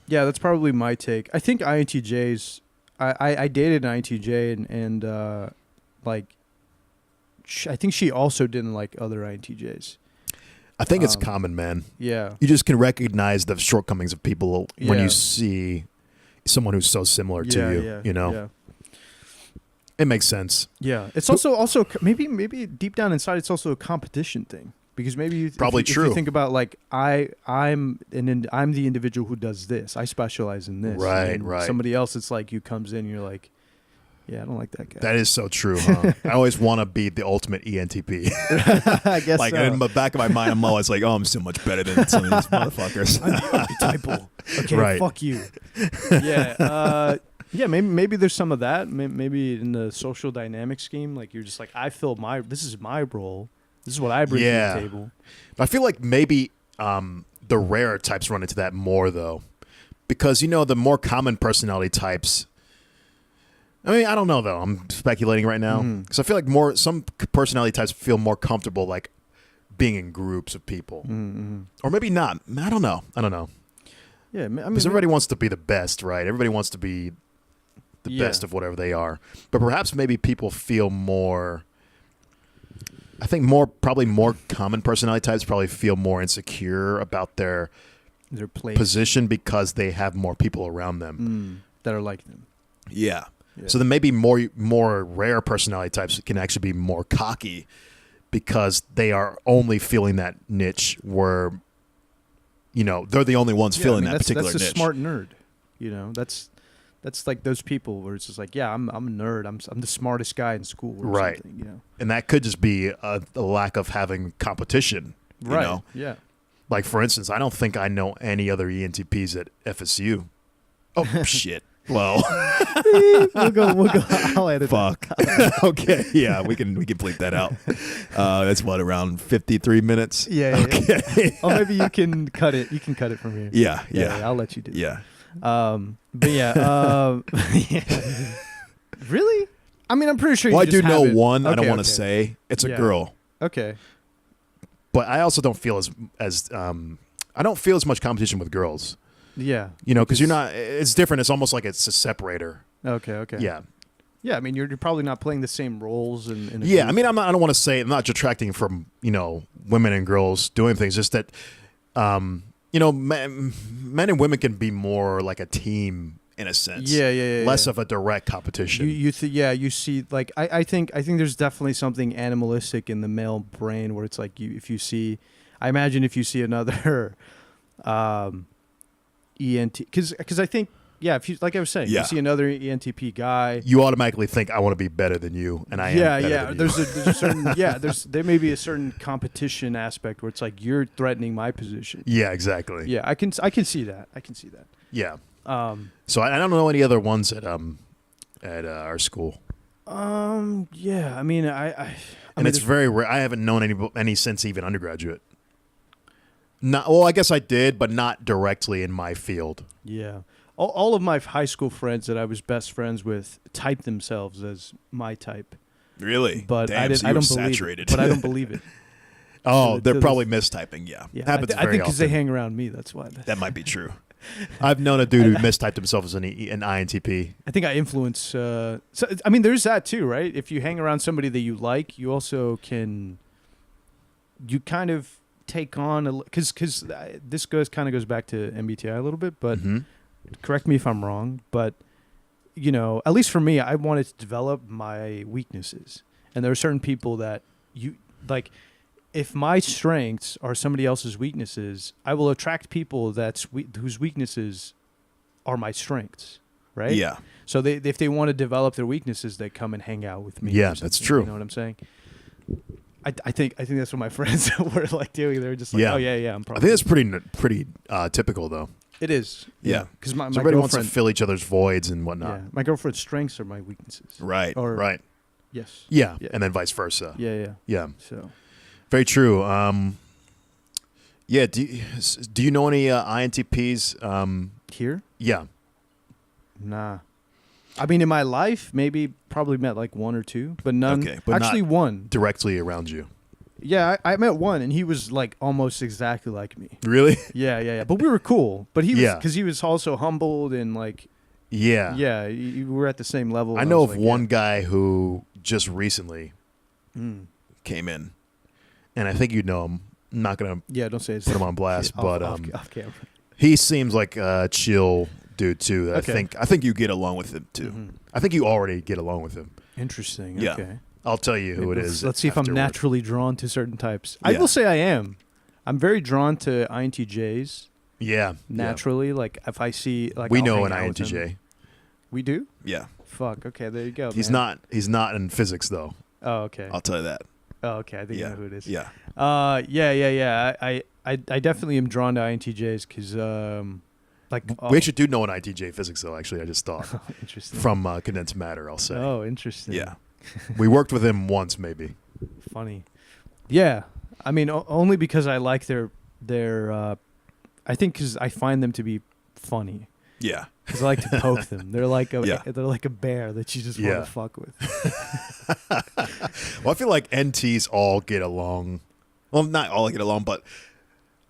that's probably my take. I think INTJs. I dated an INTJ and like, I think she also didn't like other INTJs. I think it's common, man. Yeah. You just can recognize the shortcomings of people when Yeah. you see someone who's so similar to you. Yeah, you know, yeah. it makes sense. Yeah, it's also maybe deep down inside it's also a competition thing, because maybe Probably if true. you think about like I'm the individual who does this. I specialize in this. Right, and right. Somebody else, it's like you comes in, and you're like, yeah, I don't like that guy. That is so true, huh? I always want to be the ultimate ENTP. I guess Like so. in the back of my mind, I'm always like, oh, I'm so much better than some of these motherfuckers. I'm the archetypal. Okay, Right. fuck you. Yeah. Yeah, maybe there's some of that. Maybe in the social dynamic scheme, like you're just like, this is my role. This is what I bring to the table. I feel like maybe the rare types run into that more, though. Because, you know, the more common personality types... I mean, I don't know, though. I'm speculating right now. Because I feel like some personality types feel more comfortable, like, being in groups of people. Or maybe not. I don't know. Yeah, I mean, Because everybody wants to be the best, right? Everybody wants to be the best of whatever they are. But perhaps maybe people feel more... I think probably more common personality types probably feel more insecure about their place position because they have more people around them that are like them. Yeah. So then maybe more rare personality types can actually be more cocky because they are only feeling that niche where, you know, they're the only ones feeling that particular niche. That's a smart nerd. You know, that's like those people where it's just like, yeah, I'm a nerd. I'm the smartest guy in school. Or Right. something, you know. And that could just be a lack of having competition. You Right. know? Yeah. Like, for instance, I don't think I know any other ENTPs at FSU. Oh, shit. Well, we'll go. I'll edit. fuck. Okay, yeah, we can bleep that out. That's what, around 53 minutes. Yeah. Okay. Oh, maybe you can cut it. You can cut it from here. Yeah. I'll let you do. Yeah. But yeah. Yeah. Really? I mean, I'm pretty sure. Well, you I do just know have it. one. I don't Okay, want to okay. say it's a Yeah. girl. Okay. But I also don't feel as I don't feel as much competition with girls. Yeah. You know, because you're not. It's different. It's almost like it's a separator. Okay. Yeah. Yeah. I mean, you're probably not playing the same roles in a Yeah. group. I mean, I don't want to say I'm not detracting from, you know, women and girls doing things. Just that, you know, men and women can be more like a team in a sense. Yeah. Less of a direct competition. You see, like I think there's definitely something animalistic in the male brain where it's like I imagine if you see another ENT, because I think if you, like I was saying, you see another ENTP guy, you automatically think I want to be better than you, and I am. Better than there's a certain there may be a certain competition aspect where it's like you're threatening my position. Yeah, exactly. Yeah, I can see that. Yeah. So I don't know any other ones at our school. Yeah, I mean, I and it's very rare. I haven't known any since even undergraduate. Well, I guess I did, but not directly in my field. Yeah. All of my high school friends that I was best friends with typed themselves as my type. Really? But Damn, I don't believe saturated. it. But I don't believe it. Oh, To they're the- probably mistyping. Yeah, happens I very think because they often. hang around me. That's why. That might be true. I've known a dude who mistyped himself as an INTP. I think I influence. So I mean, there's that too, right? If you hang around somebody that you like, you also can. You kind of take on because this goes back to MBTI a little bit, but correct me if I'm wrong. But you know, at least for me, I wanted to develop my weaknesses, and there are certain people that you like. If my strengths are somebody else's weaknesses, I will attract people whose weaknesses are my strengths, right? Yeah. So if they want to develop their weaknesses, they come and hang out with me. Yeah, or that's something, true. You know what I'm saying? I think that's what my friends were like doing. They were just like, oh yeah, I'm I probably. think that's pretty typical though. It is. Yeah, because my everybody wants to girlfriend- fill each other's voids and whatnot. Yeah, my girlfriend's strengths are my weaknesses. Right. Or Right. yes. Yeah. Yeah. And then vice versa. Yeah. Yeah. So Very true. Yeah. Do you know any INTPs? here, Yeah. nah. I mean, in my life, maybe probably met like one or two, but none. Okay, but actually, not- one. Directly around you. Yeah, I met one, and he was like almost exactly like me. Really? Yeah. But we were cool. But he was Yeah. because he was also humbled and like Yeah. we were at the same level. I and know was of like, one guy who just recently, Came in. and I think you know him. I'm not gonna Yeah, don't say his put him on blast, off, but off camera. he seems like a chill dude too. Okay. I think you get along with him too. Mhm. I think you already get along with him. Interesting. Yeah. Okay. I'll tell you who it Let's- is. Let's see if I'm afterward. naturally drawn to certain types. I Yeah. will say I am. I'm very drawn to INTJs Yeah. naturally. Like if I see like We I'll know hang an out with him. INTJ. We do. Yeah. Fuck. Okay. There you go. He's man. not in physics though. Oh, okay. I'll tell you that. Oh, okay. I think I Yeah. know who it is. Yeah. Yeah. I definitely am drawn to INTJs because like We actually do know an INTJ physics though. Actually, I just thought interesting. from condensed matter. I'll say. Oh, interesting. Yeah. We worked with him once, maybe. Funny. Yeah. I mean, only because I like their I think because I find them to be funny. Yeah. Because I like to poke them. They're like a Yeah. they're like a bear that you just Yeah. want to fuck with. Well, I feel like NTs all get along. Well, not all get along, but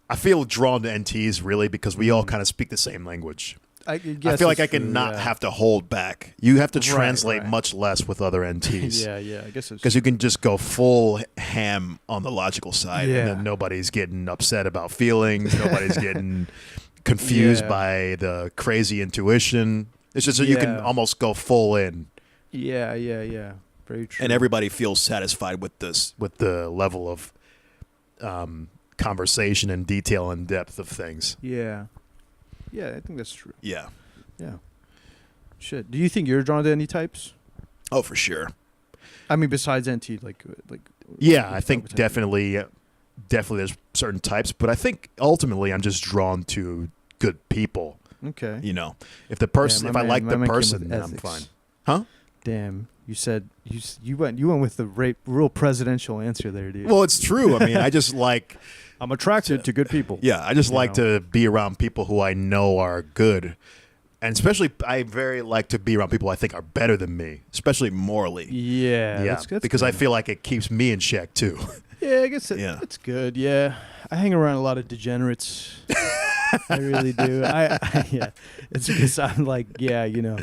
I feel drawn to NTs really because we all kind of speak the same language. I I feel like I can not have to hold back. You have to translate right. much less with other NTs. Yeah. I guess it's Because you can just go full, Ham on the logical side. Yeah. and then nobody's getting upset about feelings. Nobody's getting confused Yeah. by the crazy intuition. It's just so you can Yeah. almost go full in Yeah. Very true. And everybody feels satisfied with this. with the level of conversation and detail and depth of things. Yeah, I think that's true. Yeah. Yeah. Shit. Do you think you're drawn to any types? Oh, for sure. I mean, besides NT, like. Yeah, I like think type. definitely there's certain types, but I think ultimately I'm just drawn to good people. Okay. You know. If the person, Yeah, if my I man- like my the man came person, with then I'm ethics. fine. Huh? Damn. You said you went with the real presidential answer there, dude. Well, it's true. I mean, I just like, I'm attracted to good people. yeah, I just You like know. to be around people who I know are good. And especially, I very like to be around people I think are better than me. Especially morally. Yeah. Yeah, That's because I good. feel like it keeps me in check too. Yeah, I guess Yeah. it's good. Yeah, I hang around a lot of degenerates. I really do. Yeah, it's because I'm like, yeah, you know,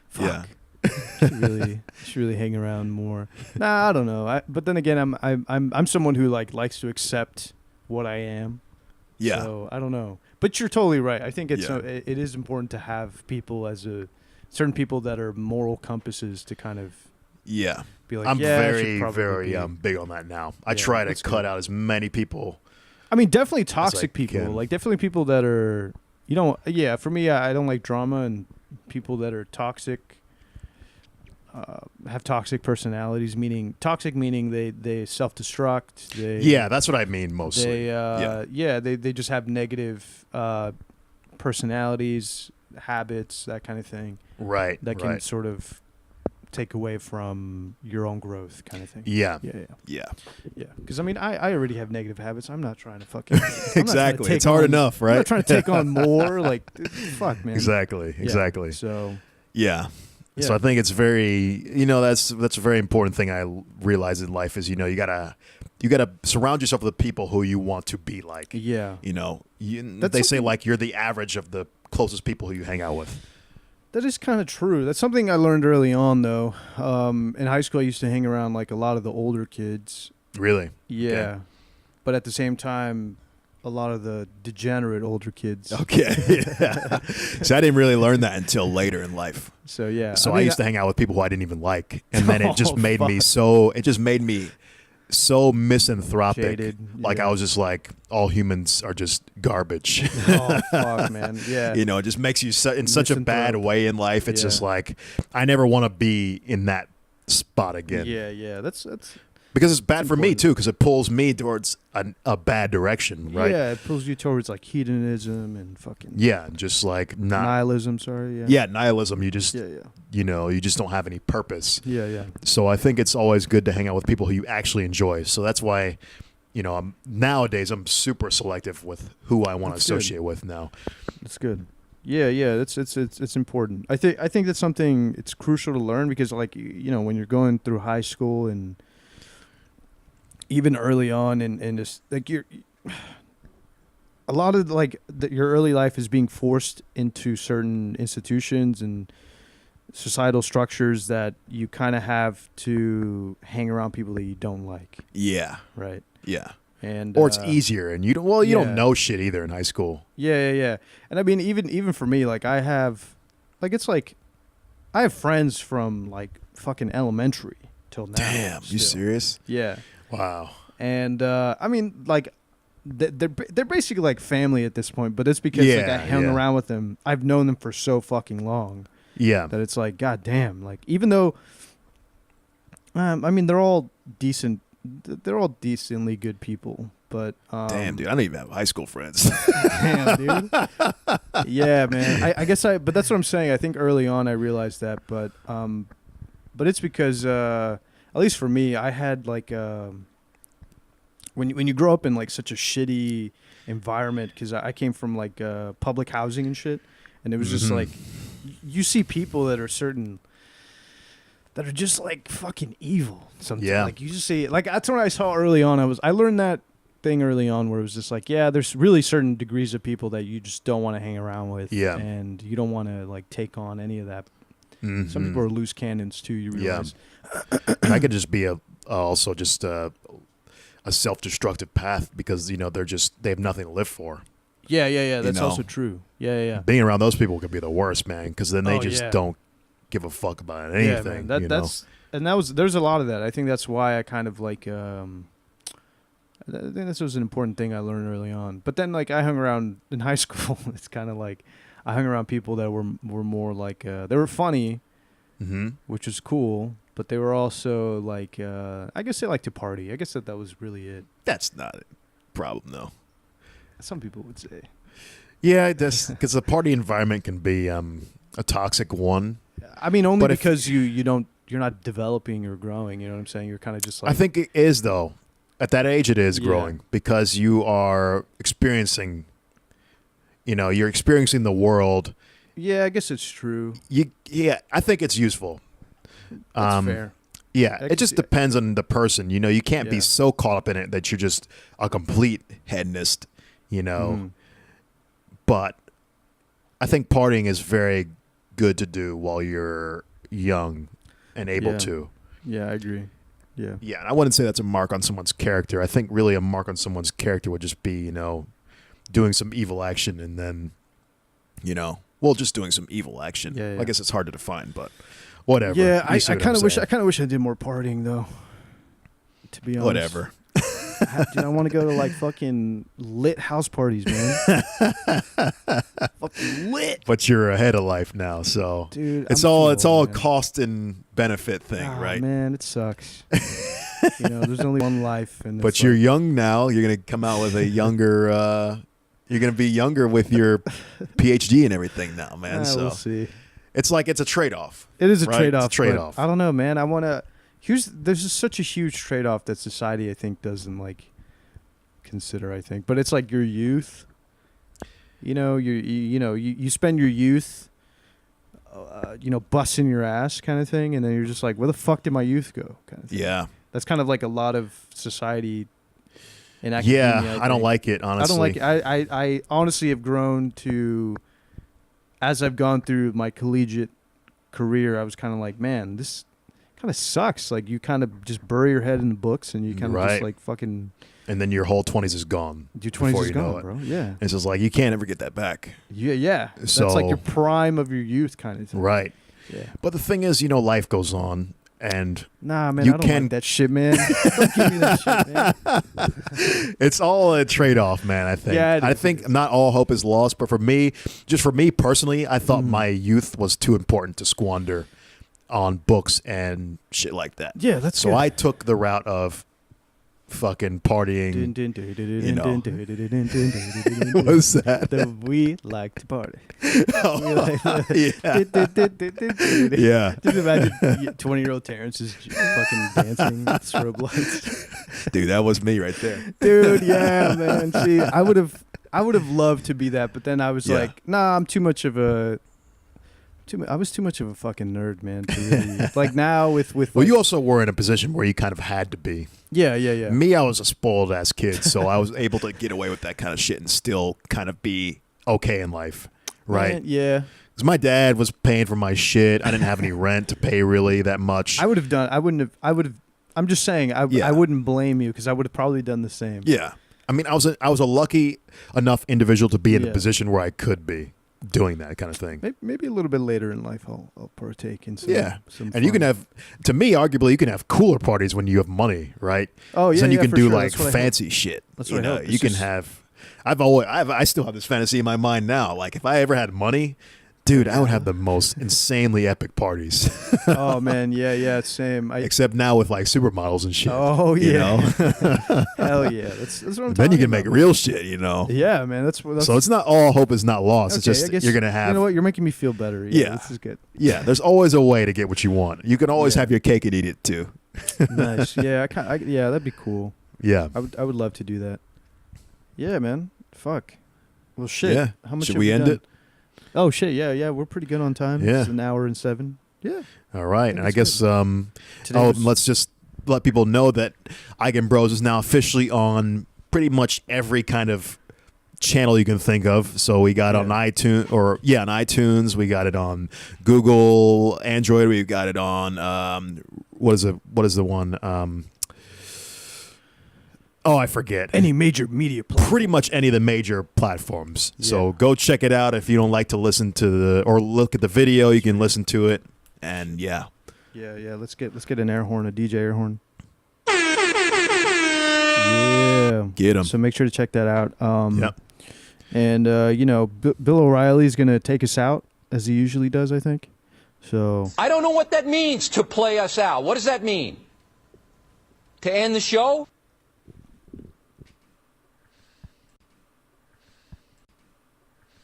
fuck. should really hang around more. Nah, I don't know. But then again, I'm someone who likes to accept what I am. Yeah. So I don't know. But you're totally right. I think Yeah. it is important to have people certain people that are moral compasses to kind of Yeah. be like, I'm yeah, I should very, probably very be- big on that now. I Yeah, try to that's cut good. out as many people. I mean, definitely I toxic people. can. Like definitely people that are, yeah. For me, I don't like drama and people that are toxic. Have toxic personalities. Toxic meaning they self-destruct. Yeah, that's what I mean mostly. They just have negative personalities, habits, that kind of thing. Right. That can right. sort of take away from your own growth, kind of thing. Yeah. Yeah. Yeah. Because I mean, I already have negative habits. I'm not trying to fucking I'm not trying to Exactly. take It's hard on- enough, I'm right? not trying to take on more. Like, fuck, man. Exactly. Yeah. Exactly. So. Yeah. So I think it's very, that's a very important thing I realize in life is, you gotta surround yourself with the people who you want to be like. Yeah. You know. That's They say something- like you're the average of the closest people who you hang out with. That is kind of true. That's something I learned early on, though. In high school, I used to hang around like a lot of the older kids. Really? Yeah. Okay. But at the same time, a lot of the degenerate older kids. Okay. Yeah. So I didn't really learn that until later in life. So yeah. So I mean, used to hang out with people who I didn't even like, and then it just Oh, made me fuck. so misanthropic. Jaded, Like yeah. I was just like, all humans are just garbage. Oh fuck, man. Yeah. You know, it just makes you in such a bad Misanthrope. way in life. It's Yeah. just like I never want to be in that spot again. Yeah. That's Because it's bad for me too, because it pulls me towards a bad direction, right? Yeah, it pulls you towards like hedonism and fucking just like nihilism. Sorry, nihilism. You just you just don't have any purpose. Yeah. So I think it's always good to hang out with people who you actually enjoy. So that's why, nowadays I'm super selective with who I want to associate with now. That's good. Yeah, it's important. I think that's something it's crucial to learn because like when you're going through high school and even early on and just like a lot of like your early life is being forced into certain institutions and societal structures that you kind of have to hang around people that you don't like. Yeah. Right. Yeah. And or it's easier and you don't know shit either in high school. Yeah. And I mean even for me, like I have friends from like fucking elementary till now. Damn, you serious? Yeah. Wow. And I mean, like, they're basically like family at this point, but it's because like I hung around with them. I've known them for so fucking long. Yeah. That it's like, god damn. Like, even though, I mean, they're all decent. They're all decently good people, but damn, dude, I don't even have high school friends. Damn, dude. Yeah, man. I guess but that's what I'm saying. I think early on I realized that, but it's because at least for me, I had like when you grow up in like such a shitty environment, because I came from like public housing and shit, and it was just like you see people that are just like fucking evil sometimes. Yeah. Like you just see like that's what I saw early on. I learned that thing early on where it was just like, yeah, there's really certain degrees of people that you just don't want to hang around with. Yeah. And you don't want to like take on any of that. Some people are loose cannons too, you realize. Yeah. And I could just be also just a self-destructive path because they have nothing to live for. Yeah. That's also true. Yeah. Being around those people could be the worst, man, because then they just don't give a fuck about anything. Yeah, man. There's a lot of that. I think that's why I kind of like I think this was an important thing I learned early on. But then like I hung around in high school. It's kind of like I hung around people that were more like they were funny, which was cool. But they were also like I guess they like to party. I guess that was really it. That's not a problem, though. Some people would say. Yeah, because the party environment can be a toxic one. I mean, only because you're not developing or growing. You know what I'm saying? You're kind of just like. I think it is though. At that age, it is growing because you are experiencing. You're experiencing the world. Yeah, I guess it's true. I think it's useful. That's fair. Yeah, it just depends on the person. You can't be so caught up in it that you're just a complete hedonist. But I think partying is very good to do while you're young and able to. Yeah, I agree. Yeah. Yeah, and I wouldn't say that's a mark on someone's character. I think really a mark on someone's character would just be, doing some evil action and then, just doing some evil action. Yeah. I guess it's hard to define, but whatever. Yeah, I kind of wish I did more partying though. To be honest. Whatever. Dude, I want to go to like fucking lit house parties, man. Fucking lit. But you're ahead of life now, so dude, it's all a cost and benefit thing, right? Man, it sucks. There's only one life, but you're young now. You're gonna come out with a younger. You're gonna be younger with your PhD and everything now, man. So we'll see. It's like it's a trade-off. It is a trade-off. It's a trade-off. I don't know, man. I want to. There's just such a huge trade-off that society, I think, doesn't like consider. I think, but it's like your youth. You spend your youth, busting your ass, kind of thing, and then you're just like, where the fuck did my youth go? Kind of thing. Yeah, that's kind of like a lot of society. In academia, I don't like it. Honestly, I don't like it. I honestly have grown to, as I've gone through my collegiate career, I was kind of like, man, this kind of sucks. Like you kind of just bury your head in the books and you kind of just like fucking. And then your whole 20s is gone. Your 20s is gone, bro. Yeah. And it's just like you can't ever get that back. Yeah. So, that's like your prime of your youth kind of thing. Right. Yeah. But the thing is, life goes on. And nah, man, I don't like that shit, man. Don't give me that shit, man. It's all a trade-off, man, I think. Yeah, I think not all hope is lost, but for me personally, I thought my youth was too important to squander. on books and shit like that. Yeah, that's so good. I took the route of fucking partying. What's that? We like to party. Yeah. Just imagine 20-year-old Terrence is fucking dancing with strobe lights. Dude, that was me right there. Dude, yeah, man. See, I would have loved to be that, but then I was like, nah, I'm too much of a. I was too much of a fucking nerd, man. To really, like now with. Well, like, you also were in a position where you kind of had to be. Yeah. Me, I was a spoiled ass kid, so I was Able to get away with that kind of shit and still kind of be okay in life, right? Man, yeah. Because my dad was paying for my shit. I didn't have any rent to pay really that much. I would have done. I would have. I'm just saying. I wouldn't blame you because I would have probably done the same. Yeah. I mean, I was a lucky enough individual to be in a position where I could be doing that kind of thing. Maybe a little bit later in life, I'll partake in some. Some and fun. you can have, to me, arguably, you can have cooler parties when you have money, right? Oh yeah. Then you can do sure. like fancy shit. That's what I hope. You can have. I still have this fantasy in my mind now. Like if I ever had money, dude, I would have the most insanely epic parties. Oh man, yeah, same. Except now with like supermodels and shit. Oh yeah, you know? Hell yeah. That's what I'm talking Then you can about. make real shit, you know. Yeah, man. That's so it's not all hope is not lost. Okay, it's just you're gonna have. You know what? You're making me feel better. Yeah, this is good. Yeah, there's always a way to get what you want. You can always have your cake and eat it too. Nice. Yeah, yeah, that'd be cool. Yeah, I would love to do that. Yeah, man. Fuck. Well, shit. Yeah. How much should have we end done? it? Oh shit. Yeah. We're pretty good on time. Yeah. It's 1 hour and 7. Yeah. All right, and I guess was- let's just let people know that Eigenbros is now officially on pretty much every kind of channel you can think of. So we got on iTunes, on iTunes. We got it on Google, Android. We've got it on what is the one? Oh, I forget. Any major media platform. Pretty much any of the major platforms. So go check it out. If you don't like to listen to or look at the video, you can listen to it. And yeah. Let's get an air horn, a DJ air horn. Yeah. Get him. So make sure to check that out. Yep. And Bill O'Reilly's gonna take us out as he usually does, I think. So I don't know what that means, to play us out. What does that mean? To end the show?